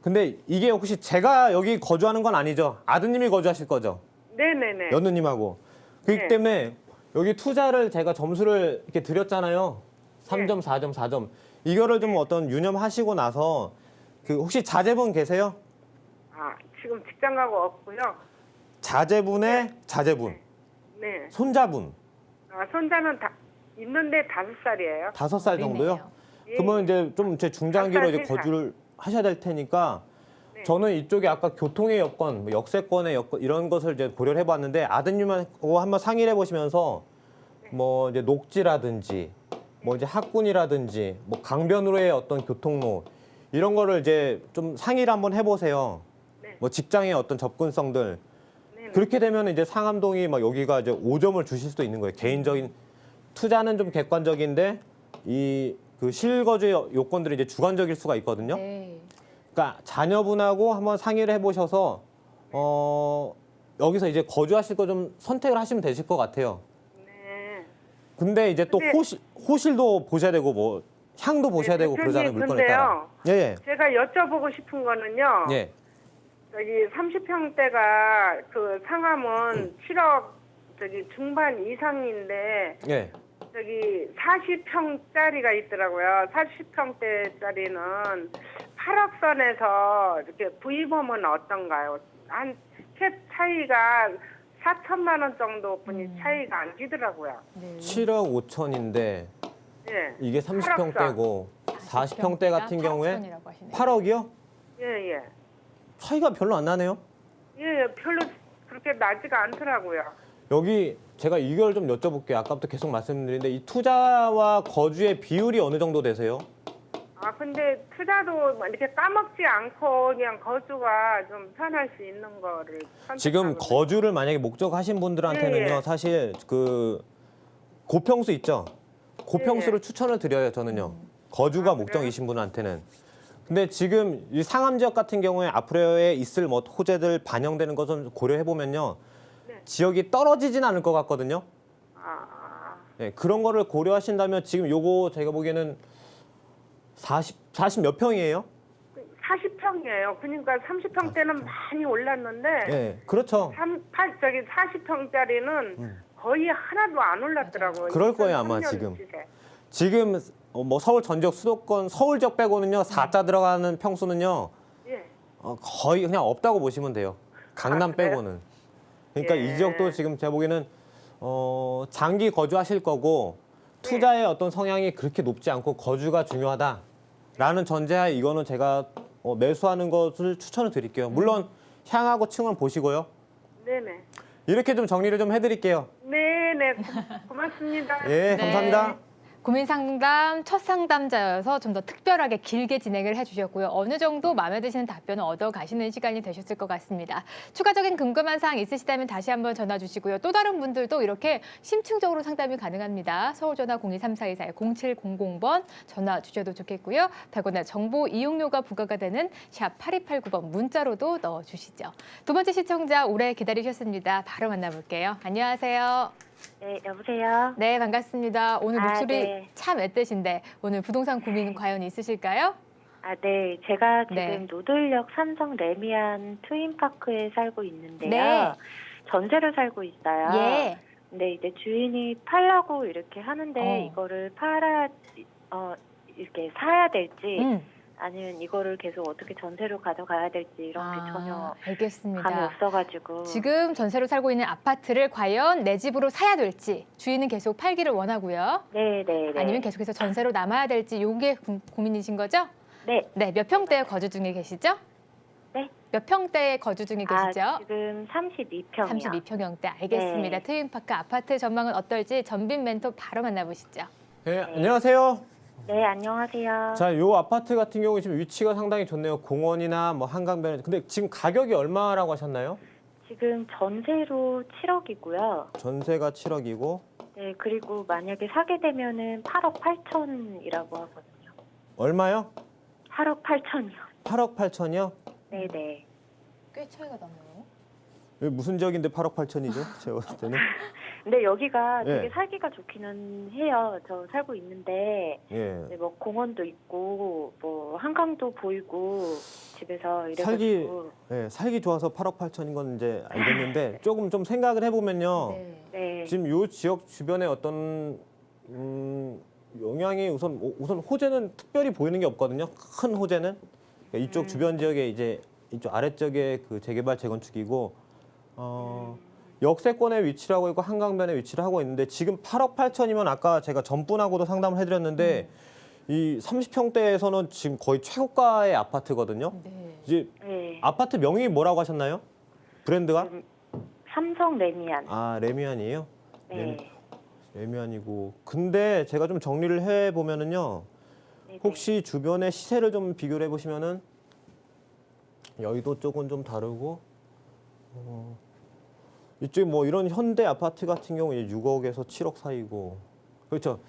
근데 이게 혹시 제가 여기 거주하는 건 아니죠? 아드님이 거주하실 거죠? 네네네. 연누님하고. 그렇기 네. 때문에 여기 투자를 제가 점수를 이렇게 드렸잖아요. 3점, 4점, 4점. 이거를 좀 어떤 유념하시고 나서 그 혹시 자제분 계세요? 아, 지금 직장 가고 없고요. 자제분의 자제분, 네. 손자분 아, 손자는 다 있는데 5살이에요. 5살 정도요? 어리네요. 예. 그러면 이제 좀 제 중장기로 이제 5살, 3살. 거주를 하셔야 될 테니까 네. 저는 이쪽에 아까 교통의 여건, 뭐 역세권의 여건 이런 것을 이제 고려를 해봤는데 아드님하고 한번 상의를 해보시면서 뭐 이제 녹지라든지 뭐 이제 학군이라든지 뭐 강변으로의 어떤 교통로 이런 거를 이제 좀 상의를 한번 해보세요. 네. 뭐 직장의 어떤 접근성들 네네. 그렇게 되면 이제 상암동이 막 여기가 이제 5점을 주실 수도 있는 거예요. 개인적인 투자는 좀 객관적인데 이 그 실거주의 요건들이 이제 주관적일 수가 있거든요. 네. 그러니까 자녀분하고 한번 상의를 해보셔서 여기서 이제 거주하실 거 좀 선택을 하시면 되실 것 같아요. 네. 근데 이제 또 근데- 호실도 보셔야 되고 뭐 향도 보셔야 되고 그러잖아요, 대표님, 물건에 따라. 예, 제가 여쭤보고 싶은 거는요. 예. 예. 저기 30평대가 그 상암은 7억 저기 중반 이상인데 예. 저기 40평짜리가 있더라고요. 40평대짜리는 8억 선에서 이렇게 구입하면 어떤가요? 한 캡 차이가 4천만 원 정도뿐이 차이가 안 지더라고요. 네. 7억 5천인데 예. 이게 30평대고 40평대 같은 경우에 8억이요? 예, 예. 차이가 별로 안 나네요. 예, 별로 그렇게 나지가 않더라고요. 여기 제가 이걸 좀 여쭤볼게요. 아까부터 계속 말씀드리는데 이 투자와 거주의 비율이 어느 정도 되세요? 아, 근데 투자도 뭐 이렇게 까먹지 않고 그냥 거주가 좀 편할 수 있는 거를 지금 선택하거든요. 거주를 만약에 목적하신 분들한테는요. 예, 예. 사실 그 고평수 있죠. 고평수를 예, 예. 추천을 드려요. 저는요. 거주가 목적이신 분한테는. 근데 지금 이 상암 지역 같은 경우에 앞으로에 있을 뭐 호재들 반영되는 것을 고려해 보면요. 네. 지역이 떨어지진 않을 것 같거든요. 아, 네, 그런 거를 고려하신다면 지금 요거 제가 보기에는 40 몇 평이에요? 40평이에요. 그러니까 30평대는 많이 올랐는데 네, 그렇죠. 40평짜리는 거의 하나도 안 올랐더라고요. 그럴 거예요, 아마 2003년 지금. 시세. 지금 뭐 서울 전적 수도권 서울 지역 빼고는요 4자 들어가는 평수는요 예. 거의 그냥 없다고 보시면 돼요. 강남 그래요? 빼고는. 그러니까 예. 이 지역도 지금 제가 보기에는 장기 거주하실 거고 투자의 어떤 성향이 그렇게 높지 않고 거주가 중요하다라는 전제하에 이거는 제가 매수하는 것을 추천을 드릴게요. 물론 향하고 층은 보시고요. 네네. 이렇게 좀 정리를 좀 해드릴게요. 네네. 고맙습니다. 예, 네. 감사합니다. 고민 상담 첫 상담자여서 좀 더 특별하게 길게 진행을 해주셨고요. 어느 정도 마음에 드시는 답변을 얻어 가시는 시간이 되셨을 것 같습니다. 추가적인 궁금한 사항 있으시다면 다시 한번 전화 주시고요. 또 다른 분들도 이렇게 심층적으로 상담이 가능합니다. 서울전화 02324-0700번 전화 주셔도 좋겠고요. 더구나 정보 이용료가 부과가 되는 샵 8289번 문자로도 넣어주시죠. 두 번째 시청자 오래 기다리셨습니다. 바로 만나볼게요. 안녕하세요. 네, 여보세요? 네, 반갑습니다. 오늘 목소리 네. 참 애뜻인데 오늘 부동산 고민 과연 있으실까요? 아, 네. 제가 지금 네. 노들역 삼성 레미안 트윈파크에 살고 있는데요. 네. 전세로 살고 있어요. 예. 근데 이제 주인이 팔라고 이렇게 하는데 이거를 이렇게 사야 될지 아니면 이거를 계속 어떻게 전세로 가져가야 될지 이런 게 전혀 알겠습니다. 감이 없어가지고. 지금 전세로 살고 있는 아파트를 과연 내 집으로 사야 될지, 주인은 계속 팔기를 원하고요. 네. 아니면 계속해서 전세로 남아야 될지, 요게 고민이신 거죠? 네. 네, 몇 평대에 거주 중에 계시죠? 네. 몇 평대에 거주 중에 계시죠? 지금 32평이요. 32평형대. 알겠습니다. 네. 트윈파크 아파트 전망은 어떨지 전빈 멘토 바로 만나보시죠. 네, 안녕하세요. 네, 안녕하세요. 자, 요 아파트 같은 경우 지금 위치가 상당히 좋네요. 공원이나 뭐 한강변에. 근데 지금 가격이 얼마라고 하셨나요? 지금 전세로 7억이고요. 전세가 7억이고 네, 그리고 만약에 사게 되면은 8억 8천이라고 하거든요. 얼마요? 8억 8천이요. 8억 8천이요? 네네. 꽤 차이가 나네요. 여기 무슨 지역인데 8억 8천이죠? 제가 봤을 때는. 근데 여기가 네. 되게 살기가 좋기는 해요. 저 살고 있는데 예. 네, 뭐 공원도 있고 뭐 한강도 보이고 집에서 살기 이래가지고 살기 좋아서 8억 8천인 건 이제 알겠는데 조금 좀 생각을 해보면요. 네. 네. 지금 요 지역 주변에 어떤 영향이 우선 호재는 특별히 보이는 게 없거든요. 큰 호재는 그러니까 이쪽 주변 지역에 이제 이쪽 아래쪽에 그 재개발 재건축이고 역세권의 위치를 하고 있고 한강변에 위치를 하고 있는데 지금 8억 8천이면 아까 제가 전분하고도 상담을 해드렸는데 이 30평대에서는 지금 거의 최고가의 아파트거든요. 네. 이제 네. 아파트 명이 뭐라고 하셨나요? 브랜드가? 삼성 레미안. 아, 레미안이에요? 네. 레미안이고. 근데 제가 좀 정리를 해보면은요. 네네. 혹시 주변의 시세를 좀 비교를 해보시면은 여의도 쪽은 좀 다르고 이쪽에 뭐 이런 현대 아파트 같은 경우 이제 6억에서 7억 사이고 그렇죠.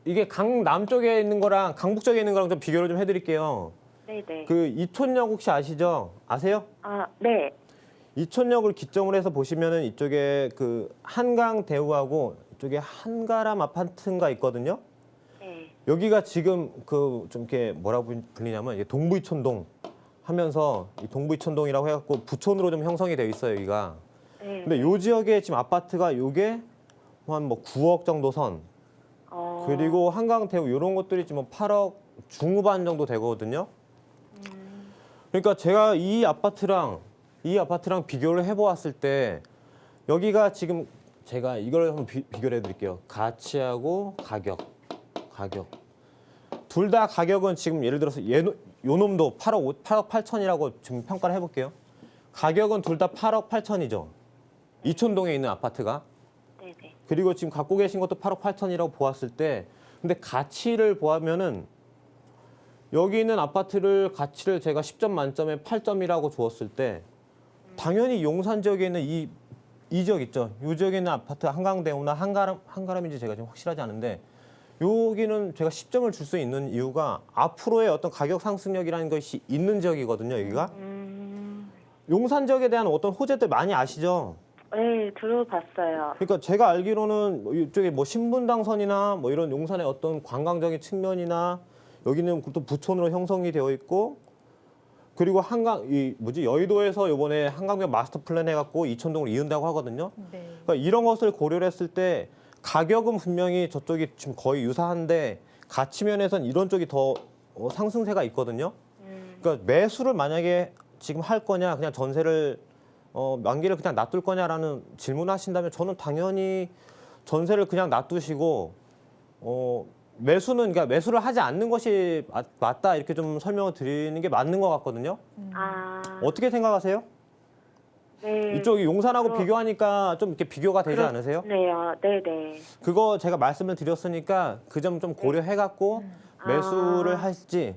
이게 강남 쪽에 있는 거랑 강북 쪽에 있는 거랑 좀 비교를 좀 해드릴게요. 네네. 그 이촌역 혹시 아시죠? 아세요? 아, 네. 이촌역을 기점으로 해서 보시면은 이쪽에 그 한강 대우하고 이쪽에 한가람 아파트가 있거든요. 네. 여기가 지금 그 좀 이렇게 뭐라고 불리냐면 이게 동부이촌동 하면서 이 동부이촌동이라고 해갖고 부촌으로 좀 형성이 되어 있어요 여기가. 네. 근데 요 지역에 지금 아파트가 요게 한 뭐 9억 정도 선 그리고 한강 대우 이런 것들이 지금 8억 중후반 정도 되거든요. 그러니까 제가 이 아파트랑 비교를 해보았을 때 여기가 지금 제가 이걸 한번 비교를 해드릴게요. 가치하고 가격. 둘 다 가격은 지금 예를 들어서 요 놈도 8억 8천이라고 지금 평가를 해볼게요. 가격은 둘 다 8억 8천이죠. 이촌동에 있는 아파트가. 네네. 그리고 지금 갖고 계신 것도 8억 8천이라고 보았을 때 근데 가치를 보면은 여기 있는 아파트를 가치를 제가 10점 만점에 8점이라고 주었을 때 당연히 용산 지역에 있는 이 지역 있죠. 이 지역에 있는 아파트 한강대우나 한가람인지 제가 지금 확실하지 않은데 여기는 제가 10점을 줄 수 있는 이유가 앞으로의 어떤 가격 상승력이라는 것이 있는 지역이거든요. 여기가. 용산 지역에 대한 어떤 호재들 많이 아시죠? 네, 들어봤어요. 그러니까 제가 알기로는 뭐 이쪽에 뭐 신분당선이나 뭐 이런 용산의 어떤 관광적인 측면이나 여기는 또 부촌으로 형성이 되어 있고 그리고 여의도에서 이번에 한강변 마스터 플랜 해갖고 이촌동을 이은다고 하거든요. 네. 그러니까 이런 것을 고려를 했을 때 가격은 분명히 저쪽이 지금 거의 유사한데 가치 면에서는 이런 쪽이 더 상승세가 있거든요. 그러니까 매수를 만약에 지금 할 거냐 그냥 전세를 만기를 그냥 놔둘 거냐라는 질문하신다면 저는 당연히 전세를 그냥 놔두시고 그러니까 매수를 하지 않는 것이 맞다 이렇게 좀 설명을 드리는 게 맞는 것 같거든요. 어떻게 생각하세요? 네. 이쪽이 용산하고 비교하니까 좀 이렇게 비교가 되지 않으세요? 네요. 네네. 그거 제가 말씀을 드렸으니까 그 점 좀 고려해갖고 매수를 할지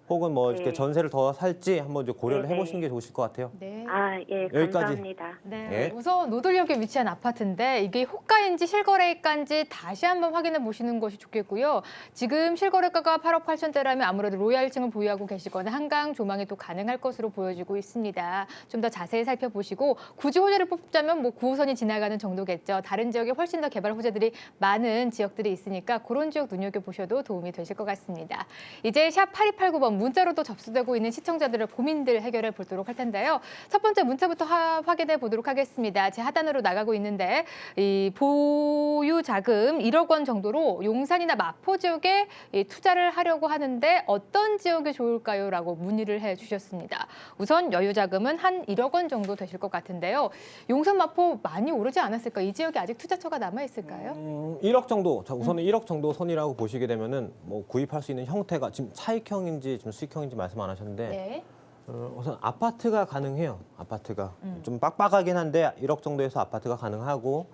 혹은 뭐 이렇게 네. 전세를 더 살지 한번 이제 고려를 네네. 해보시는 게 좋으실 것 같아요. 네. 아, 예, 여기까지. 감사합니다. 네. 네. 우선 노들역에 위치한 아파트인데 이게 호가인지 실거래가인지 다시 한번 확인해 보시는 것이 좋겠고요. 지금 실거래가가 8억 8천대라면 아무래도 로얄층을 보유하고 계시거나 한강 조망이 또 가능할 것으로 보여지고 있습니다. 좀 더 자세히 살펴보시고 굳이 호재를 뽑자면 뭐 9호선이 지나가는 정도겠죠. 다른 지역에 훨씬 더 개발 호재들이 많은 지역들이 있으니까 그런 지역 눈여겨보셔도 도움이 되실 것 같습니다. 이제 샵 8289번 것처럼 문자로도 접수되고 있는 시청자들의 고민들 해결해 보도록 할 텐데요. 첫 번째 문자부터 확인해 보도록 하겠습니다. 제 하단으로 나가고 있는데 이 보유 자금 1억 원 정도로 용산이나 마포 지역에 투자를 하려고 하는데 어떤 지역이 좋을까요? 라고 문의를 해주셨습니다. 우선 여유 자금은 한 1억 원 정도 되실 것 같은데요. 용산, 마포 많이 오르지 않았을까? 이 지역에 아직 투자처가 남아 있을까요? 1억 정도. 자, 우선은 1억 정도 선이라고 보시게 되면은 뭐 구입할 수 있는 형태가 지금 차익형인지 지금 수익형인지 말씀 안 하셨는데 네. 우선 아파트가 가능해요. 아파트가 좀 빡빡하긴 한데 1억 정도에서 아파트가 가능하고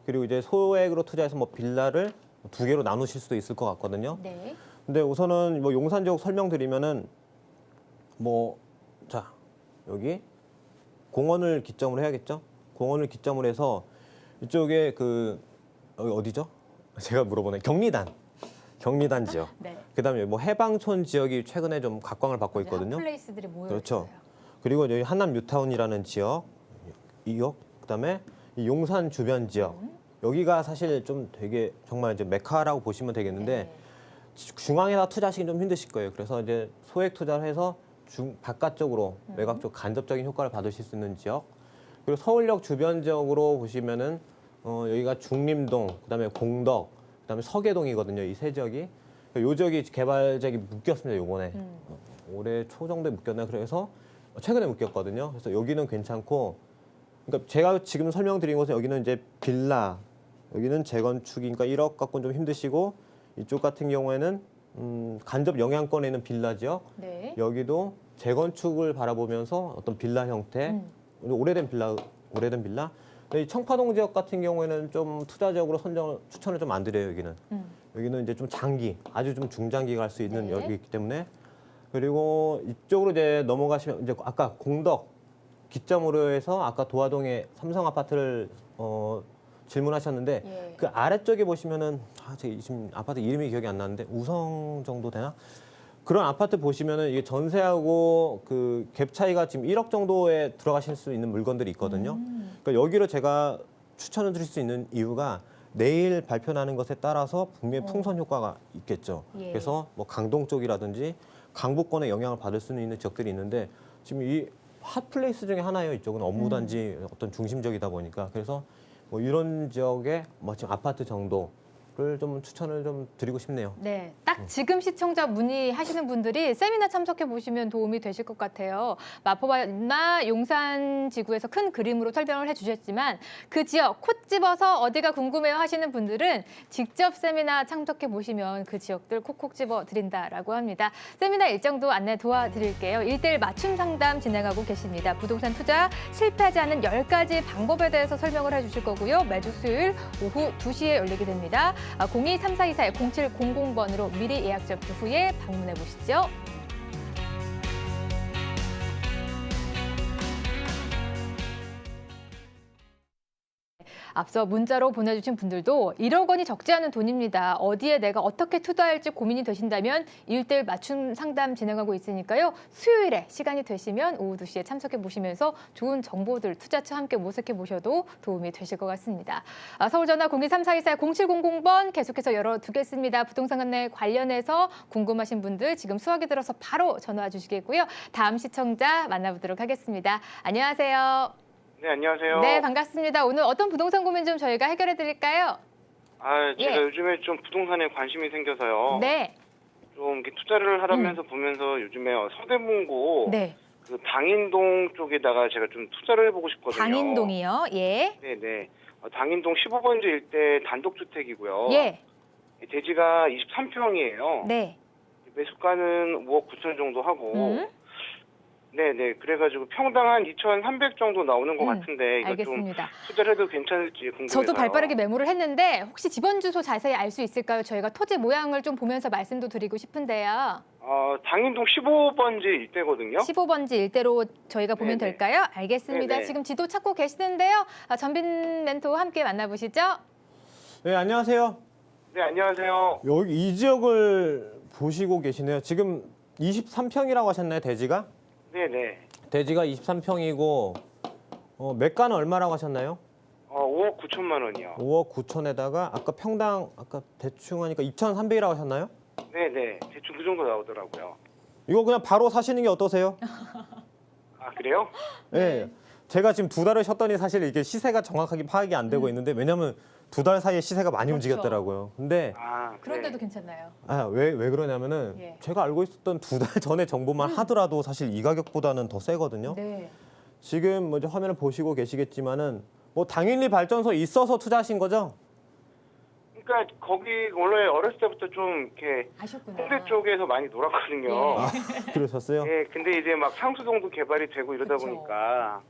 그리고 이제 소액으로 투자해서 뭐 빌라를 2개로 나누실 수도 있을 것 같거든요. 네. 근데 우선은 뭐 용산 지역 설명드리면은 뭐 자 여기 공원을 기점으로 해야겠죠. 공원을 기점으로 해서 이쪽에 그 여기 어디죠? 제가 물어보네. 경리단 지역. 네. 그다음에 뭐 해방촌 지역이 최근에 좀 각광을 받고 있거든요. 핫플레이스들이 모여 그렇죠. 있어요. 그리고 여기 한남 뉴타운이라는 지역, 이역, 그다음에 이 용산 주변 지역. 여기가 사실 좀 되게 정말 이제 메카라고 보시면 되겠는데 네. 중앙에다 투자하시기 좀 힘드실 거예요. 그래서 이제 소액 투자를 해서 바깥쪽으로 외곽 쪽 간접적인 효과를 받으실 수 있는 지역. 그리고 서울역 주변 지역으로 보시면은 여기가 중림동, 그다음에 공덕, 그다음에 서계동이거든요. 이 세 지역이. 요 지역이 개발작이 묶였습니다. 요번에 올해 초 정도에 묶였나 그래서 최근에 묶였거든요. 그래서 여기는 괜찮고, 그러니까 제가 지금 설명드린 것은 여기는 이제 빌라, 여기는 재건축이니까 1억 갖고는 좀 힘드시고 이쪽 같은 경우에는 간접 영향권에 있는 빌라 지역, 네. 여기도 재건축을 바라보면서 어떤 빌라 형태, 오래된 빌라. 근데 이 청파동 지역 같은 경우에는 좀 투자 지역으로 추천을 좀 안 드려요. 여기는 이제 좀 장기, 아주 좀 중장기 갈 수 있는 네. 여기 있기 때문에. 그리고 이쪽으로 이제 넘어가시면 이제 아까 공덕 기점으로 해서 아까 도화동에 삼성 아파트를 질문하셨는데 예. 그 아래쪽에 보시면은 제가 지금 아파트 이름이 기억이 안 나는데 우성 정도 되나? 그런 아파트 보시면은 이게 전세하고 그 갭 차이가 지금 1억 정도에 들어가실 수 있는 물건들이 있거든요. 그러니까 여기로 제가 추천을 드릴 수 있는 이유가 내일 발표나는 것에 따라서 분명히 풍선 효과가 있겠죠. 예. 그래서 뭐 강동 쪽이라든지 강북권에 영향을 받을 수는 있는 지역들이 있는데 지금 이 핫플레이스 중에 하나예요. 이쪽은 업무단지 어떤 중심적이다 보니까 그래서 뭐 이런 지역에 뭐 지금 아파트 정도를 좀 추천을 좀 드리고 싶네요. 네, 딱 지금 시청자 문의하시는 분들이 세미나 참석해 보시면 도움이 되실 것 같아요. 마포나 용산 지구에서 큰 그림으로 설명을 해주셨지만 그 지역 콧 집어서 어디가 궁금해요 하시는 분들은 직접 세미나 참석해 보시면 그 지역들 콕콕 집어 드린다라고 합니다. 세미나 일정도 안내 도와드릴게요. 1:1 맞춤 상담 진행하고 계십니다. 부동산 투자 실패하지 않는 10가지 방법에 대해서 설명을 해주실 거고요. 매주 수요일 오후 2시에 열리게 됩니다. 02-3424-0700번으로 미리 예약 접수 후에 방문해 보시죠. 앞서 문자로 보내주신 분들도 1억 원이 적지 않은 돈입니다. 어디에 내가 어떻게 투자할지 고민이 되신다면 1:1 맞춤 상담 진행하고 있으니까요. 수요일에 시간이 되시면 오후 2시에 참석해 보시면서 좋은 정보들 투자처 함께 모색해 보셔도 도움이 되실 것 같습니다. 서울전화 02-3424-0700번 계속해서 열어두겠습니다. 부동산 안내 관련해서 궁금하신 분들 지금 수화기 들어서 바로 전화 주시겠고요. 다음 시청자 만나보도록 하겠습니다. 안녕하세요. 네, 안녕하세요. 네, 반갑습니다. 오늘 어떤 부동산 고민 좀 저희가 해결해 드릴까요? 제가 예. 요즘에 좀 부동산에 관심이 생겨서요. 네. 좀 이렇게 투자를 하면서 보면서 요즘에 서대문구 네. 그 당인동 쪽에다가 제가 좀 투자를 해보고 싶거든요. 당인동이요. 예. 네네. 당인동 15번지 일대 단독주택이고요. 예. 대지가 23평이에요. 네. 매수가는 5억 9천 정도 하고. 네네. 그래가지고 평당 한 2,300 정도 나오는 것 같은데 이거 알겠습니다. 좀 투자를 해도 괜찮을지 궁금해서요. 저도 발빠르게 메모를 했는데 혹시 집원 주소 자세히 알 수 있을까요? 저희가 토지 모양을 좀 보면서 말씀도 드리고 싶은데요. 당인동 15번지 일대거든요. 15번지 일대로 저희가 보면 네네. 될까요? 알겠습니다. 네네. 지금 지도 찾고 계시는데요. 전빈 멘토 함께 만나보시죠. 네, 안녕하세요. 네, 안녕하세요. 여기 이 지역을 보시고 계시네요. 지금 23평이라고 하셨나요, 대지가? 네네. 대지가 23평이고 매가는 얼마라고 하셨나요? 5억 9천만 원이요. 5억 9천에다가 아까 평당 아까 대충 하니까 2,300이라고 하셨나요? 네네. 대충 그 정도 나오더라고요. 이거 그냥 바로 사시는 게 어떠세요? 아, 그래요? 네. 제가 지금 2달을 쉬었더니 사실 이게 시세가 정확하게 파악이 안 되고 있는데 왜냐면 2달 사이에 시세가 많이 그렇죠. 움직였더라고요. 근데 아, 그런데도 네. 괜찮나요? 왜 그러냐면은 예. 제가 알고 있었던 2달 전에 정보만 하더라도 사실 이 가격보다는 더 세거든요. 네. 지금 먼저 화면을 보시고 계시겠지만은 뭐 당일리 발전소 있어서 투자하신 거죠? 그러니까 거기 원래 어렸을 때부터 좀 이렇게 아셨구나. 홍대 쪽에서 많이 놀았거든요. 예. 아, 그러셨어요? 예, 근데 이제 막 상수동도 개발이 되고 이러다 그쵸. 보니까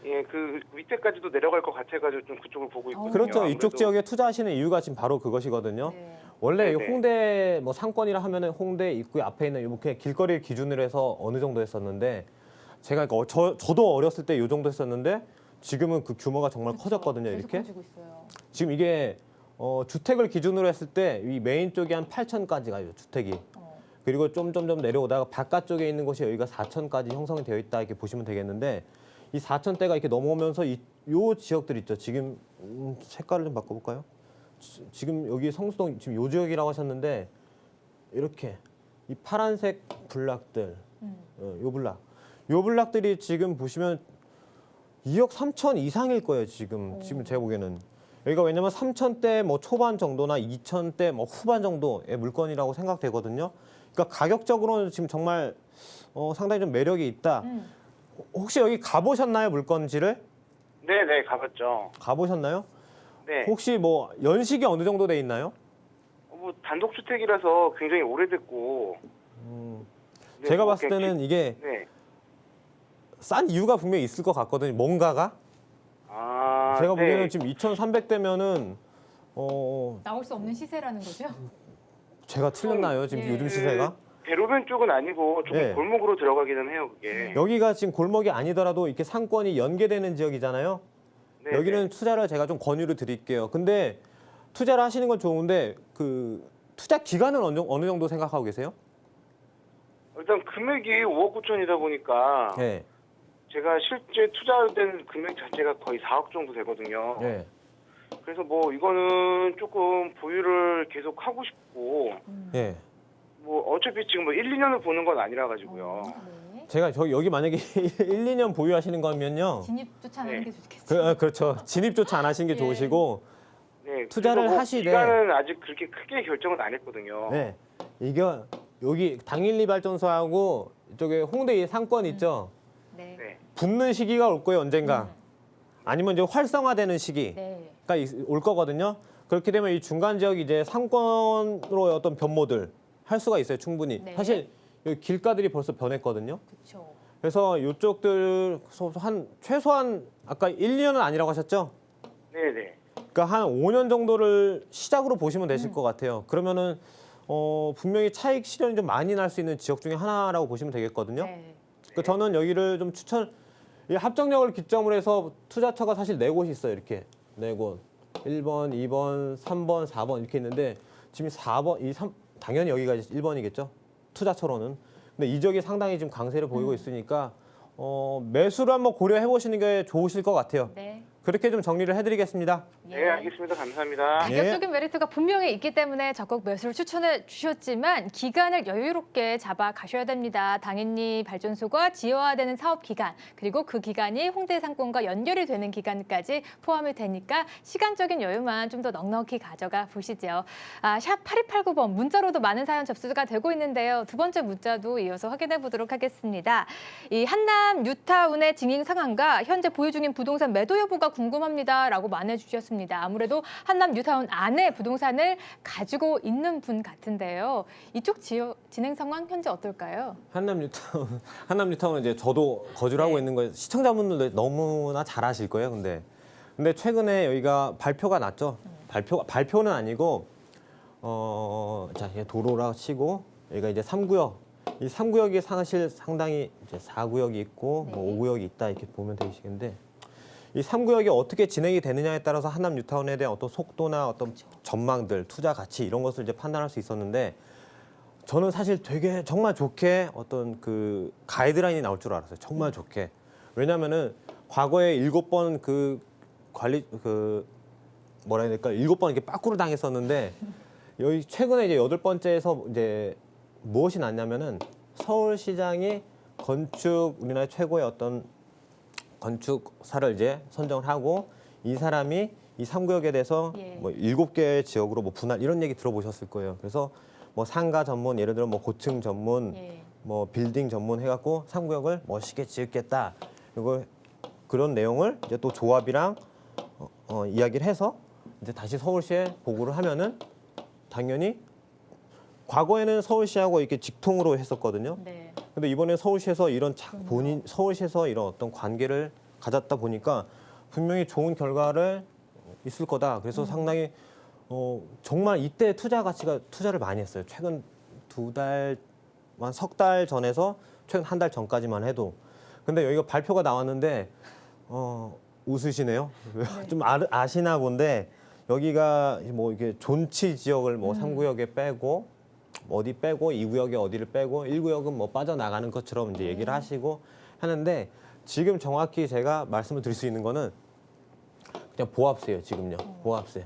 예, 그 밑에까지도 내려갈 것 같아가지고 좀 그쪽을 보고 있거든요. 그렇죠. 아무래도. 이쪽 지역에 투자하시는 이유가 지금 바로 그것이거든요. 네. 원래 이 네네. 홍대 뭐 상권이라 하면은 홍대 입구 앞에 있는 이렇게 길거리를 기준으로 해서 어느 정도 했었는데 제가 저도 어렸을 때 이 정도 했었는데 지금은 그 규모가 정말 그쵸. 커졌거든요. 계속 이렇게 커지고 있어요. 지금 이게 주택을 기준으로 했을 때 이 메인 쪽이 한 8천까지 가요. 주택이. 그리고 점점점 내려오다가 바깥쪽에 있는 곳이 여기가 4천까지 형성이 되어 있다 이렇게 보시면 되겠는데 이 4천대가 이렇게 넘어오면서 요 지역들 있죠. 지금 색깔을 좀 바꿔볼까요? 지금 여기 성수동 지금 요 지역이라고 하셨는데 이렇게 이 파란색 블락들, 요 블락들이 지금 보시면 2억 3천 이상일 거예요. 지금 제가 보기에는 여기가 왜냐면 3천대 뭐 초반 정도나 2천대 뭐 후반 정도의 물건이라고 생각되거든요. 그러니까 가격적으로는 지금 정말 상당히 좀 매력이 있다. 혹시 여기 가보셨나요, 물건지를? 네, 가봤죠. 가보셨나요? 네. 혹시 뭐 연식이 어느 정도 돼 있나요? 뭐 단독주택이라서 굉장히 오래됐고. 네, 제가 뭐 봤을 때는 이게 네. 싼 이유가 분명히 있을 것 같거든요. 뭔가가 아, 제가 보기에는 네. 지금 2,300대면은 나올 수 없는 시세라는 거죠? 제가 틀렸나요? 지금 예. 요즘 시세가? 대로변 쪽은 아니고 조금 네. 골목으로 들어가기는 해요, 그게. 여기가 지금 골목이 아니더라도 이렇게 상권이 연계되는 지역이잖아요. 네, 여기는 투자를 제가 좀 권유를 드릴게요. 근데 투자를 하시는 건 좋은데 그 투자 기간은 어느 정도 생각하고 계세요? 일단 금액이 5억 9천이다 보니까 네. 제가 실제 투자된 금액 자체가 거의 4억 정도 되거든요. 네. 그래서 뭐 이거는 조금 보유를 계속 하고 싶고 네. 뭐 어차피 지금 뭐 1, 2년을 보는 건 아니라 가지고요. 네. 제가 여기 만약에 1, 2년 보유하시는 거면요. 진입조차 안 하는 네. 게 좋겠죠. 그렇죠. 진입조차 안 하시는 게 예. 좋으시고 네, 투자를 그래서 뭐 하시되- 기간은 아직 그렇게 크게 결정은 안 했거든요. 네. 이게 여기 당일리 발전소하고 이쪽에 홍대 상권 있죠. 네. 네. 붙는 시기가 올 거예요, 언젠가. 아니면 이제 활성화되는 시기가 네. 올 거거든요. 그렇게 되면 이 중간 지역이 이제 상권으로 어떤 변모들 할 수가 있어요, 충분히. 네. 사실 여기 길가들이 벌써 변했거든요. 그렇죠. 그래서 이쪽들 한 최소한 아까 1, 2년은 아니라고 하셨죠? 네. 그러니까 한 5년 정도를 시작으로 보시면 되실 것 같아요. 그러면은 분명히 차익 실현이 좀 많이 날 수 있는 지역 중에 하나라고 보시면 되겠거든요. 네. 그러니까 저는 여기를 좀 이 합정역을 기점으로 해서 투자처가 사실 4곳이 있어요. 이렇게 4곳. 1번, 2번, 3번, 4번 이렇게 있는데 지금 4번, 당연히 여기가 1번이겠죠. 투자처로는. 근데 이 지역이 상당히 지금 강세를 보이고 있으니까 매수를 한번 고려해 보시는 게 좋으실 것 같아요. 네. 그렇게 좀 정리를 해드리겠습니다. 네, 알겠습니다. 감사합니다. 가격적인 메리트가 분명히 있기 때문에 적극 매수를 추천해 주셨지만 기간을 여유롭게 잡아 가셔야 됩니다. 당연히 발전소가 지어야 되는 사업 기간 그리고 그 기간이 홍대 상권과 연결이 되는 기간까지 포함이 되니까 시간적인 여유만 좀 더 넉넉히 가져가 보시죠. 샵 8289번 문자로도 많은 사연 접수가 되고 있는데요. 두 번째 문자도 이어서 확인해 보도록 하겠습니다. 이 한남 뉴타운의经营 상황과 현재 보유 중인 부동산 매도 여부가 궁금합니다라고 말해주셨습니다. 아무래도 한남 뉴타운 안에 부동산을 가지고 있는 분 같은데요. 이쪽 진행 상황 현재 어떨까요? 한남 뉴타운은 이제 저도 거주를 하고 네. 있는 거예요. 시청자분들도 너무나 잘 아실 거예요. 근데 최근에 여기가 발표가 났죠. 발표는 아니고 자, 도로라 치고 여기가 이제 3구역. 이 3구역이 사실 상당히 이제 4구역이 있고 뭐 5구역이 있다 이렇게 보면 되시겠는데 이 3구역이 어떻게 진행이 되느냐에 따라서 한남 뉴타운에 대한 어떤 속도나 어떤 전망들, 투자 가치 이런 것을 이제 판단할 수 있었는데 저는 사실 되게 정말 좋게 어떤 그 가이드라인이 나올 줄 알았어요. 정말 좋게. 왜냐면은 과거에 7번 그 관리 뭐라 해야 될까? 7번 이렇게 빠꾸를 당했었는데 여기 최근에 이제 8번째에서 이제 무엇이 났냐면은 서울시장이 우리나라 최고의 어떤 건축사를 이제 선정을 하고 이 사람이 이 3구역에 대해서 예. 뭐 7개의 지역으로 뭐 분할 이런 얘기 들어보셨을 거예요. 그래서 뭐 상가 전문, 예를 들어 뭐 고층 전문, 예. 뭐 빌딩 전문 해갖고 3구역을 멋있게 지었겠다. 그리고 그런 내용을 이제 또 조합이랑 이야기를 해서 이제 다시 서울시에 보고를 하면은 당연히 과거에는 서울시하고 이렇게 직통으로 했었거든요. 네. 근데 이번에 서울시에서 서울시에서 이런 어떤 관계를 가졌다 보니까 분명히 좋은 결과를 있을 거다. 그래서 상당히 정말 이때 투자를 많이 했어요. 최근 한 석 달 전에서 최근 한 달 전까지만 해도. 근데 여기가 발표가 나왔는데 웃으시네요. 네. 좀 아시나 본데 여기가 뭐 이게 존치 지역을 뭐 3구역에 빼고 어디 빼고 2구역에 어디를 빼고 1구역은 뭐 빠져나가는 것처럼 이제 얘기를 하시고 하는데 지금 정확히 제가 말씀을 드릴 수 있는 거는 그냥 보합세예요. 지금요. 보합세.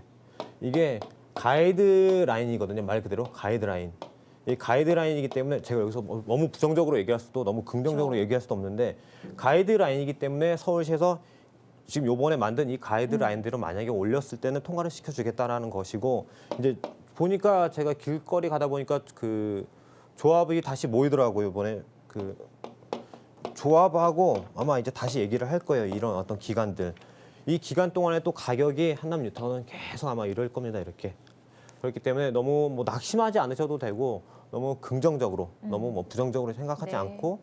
이게 가이드라인이거든요. 말 그대로 가이드라인. 이 가이드라인이기 때문에 제가 여기서 너무 부정적으로 얘기할 수도 너무 긍정적으로 얘기할 수도 없는데 가이드라인이기 때문에 서울시에서 지금 요번에 만든 이 가이드라인대로 만약에 올렸을 때는 통과를 시켜주겠다라는 것이고 이제 보니까 제가 길거리 가다 보니까 그 조합이 다시 모이더라고요. 이번에 그 조합하고 아마 이제 다시 얘기를 할 거예요. 이런 어떤 기간들. 이 기간 동안에 또 가격이 한남 뉴타운은 계속 아마 이럴 겁니다. 이렇게. 그렇기 때문에 너무 뭐 낙심하지 않으셔도 되고 너무 긍정적으로 너무 뭐 부정적으로 생각하지 네. 않고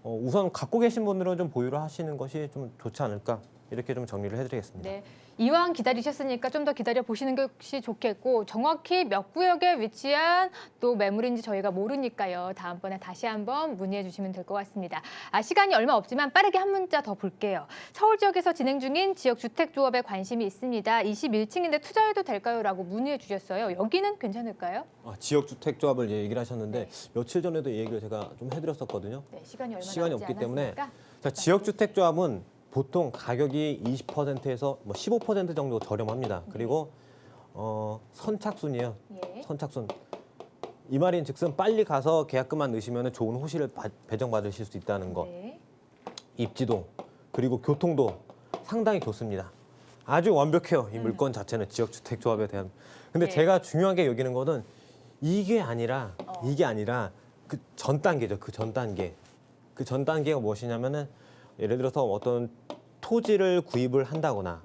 우선 갖고 계신 분들은 좀 보유를 하시는 것이 좀 좋지 않을까 이렇게 좀 정리를 해드리겠습니다. 네. 이왕 기다리셨으니까 좀 더 기다려 보시는 것이 좋겠고 정확히 몇 구역에 위치한 또 매물인지 저희가 모르니까요. 다음번에 다시 한번 문의해 주시면 될 것 같습니다. 시간이 얼마 없지만 빠르게 한 문자 더 볼게요. 서울 지역에서 진행 중인 지역주택조합에 관심이 있습니다. 21층인데 투자해도 될까요? 라고 문의해 주셨어요. 여기는 괜찮을까요? 지역주택조합을 얘기를 하셨는데 며칠 전에도 이 얘기를 제가 좀 해드렸었거든요. 네, 시간이 얼마 시간이 남지 없기 때문에 않았으니까. 자, 지역주택조합은 보통 가격이 20%에서 뭐 15% 정도 저렴합니다. 그리고 선착순이에요. 예. 선착순. 이 말인즉슨 빨리 가서 계약금만 넣으시면 좋은 호실을 배정받으실 수 있다는 거. 네. 입지도 그리고 교통도 상당히 좋습니다. 아주 완벽해요. 이 물건 자체는 지역주택조합에 대한. 근데 네. 제가 중요하게 여기는 거는 이게 아니라 그 전 단계죠. 그 전 단계. 그 전 단계가 무엇이냐면은 예를 들어서 어떤 토지를 구입을 한다거나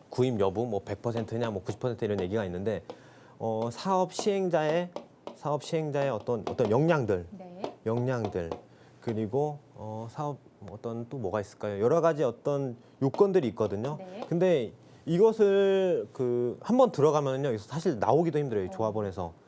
구입 여부 뭐 100%냐 뭐 90% 이런 얘기가 있는데 사업 시행자의 어떤 역량들 네. 그리고 사업 어떤 또 뭐가 있을까요? 여러 가지 어떤 요건들이 있거든요. 네. 근데 이것을 한번 들어가면요, 여기서 사실 나오기도 힘들어요. 이 조합원에서.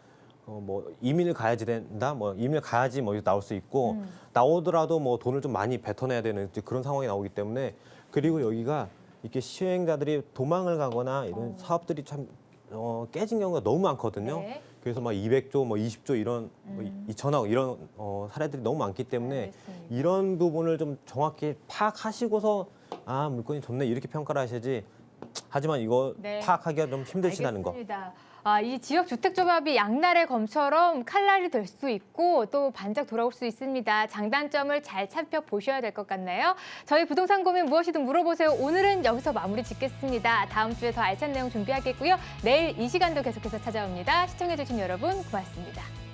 뭐 이민을 가야지 된다, 뭐 이민을 가야지 뭐 나올 수 있고 나오더라도 뭐 돈을 좀 많이 뱉어내야 되는 이제 그런 상황이 나오기 때문에 그리고 여기가 이렇게 시행자들이 도망을 가거나 이런 사업들이 참 깨진 경우가 너무 많거든요. 네. 그래서 막 200조, 뭐 20조 이런 뭐 2천억 이런 사례들이 너무 많기 때문에 알겠습니다. 이런 부분을 좀 정확히 파악하시고서 물건이 좋네 이렇게 평가를 하셔야지. 하지만 이거 네. 파악하기가 좀 힘드시다는 거. 알겠습니다. 이 지역 주택조합이 양날의 검처럼 칼날이 될 수 있고 또 반짝 돌아올 수 있습니다. 장단점을 잘 살펴보셔야 될 것 같네요. 저희 부동산 고민 무엇이든 물어보세요. 오늘은 여기서 마무리 짓겠습니다. 다음 주에 더 알찬 내용 준비하겠고요. 내일 이 시간도 계속해서 찾아옵니다. 시청해주신 여러분 고맙습니다.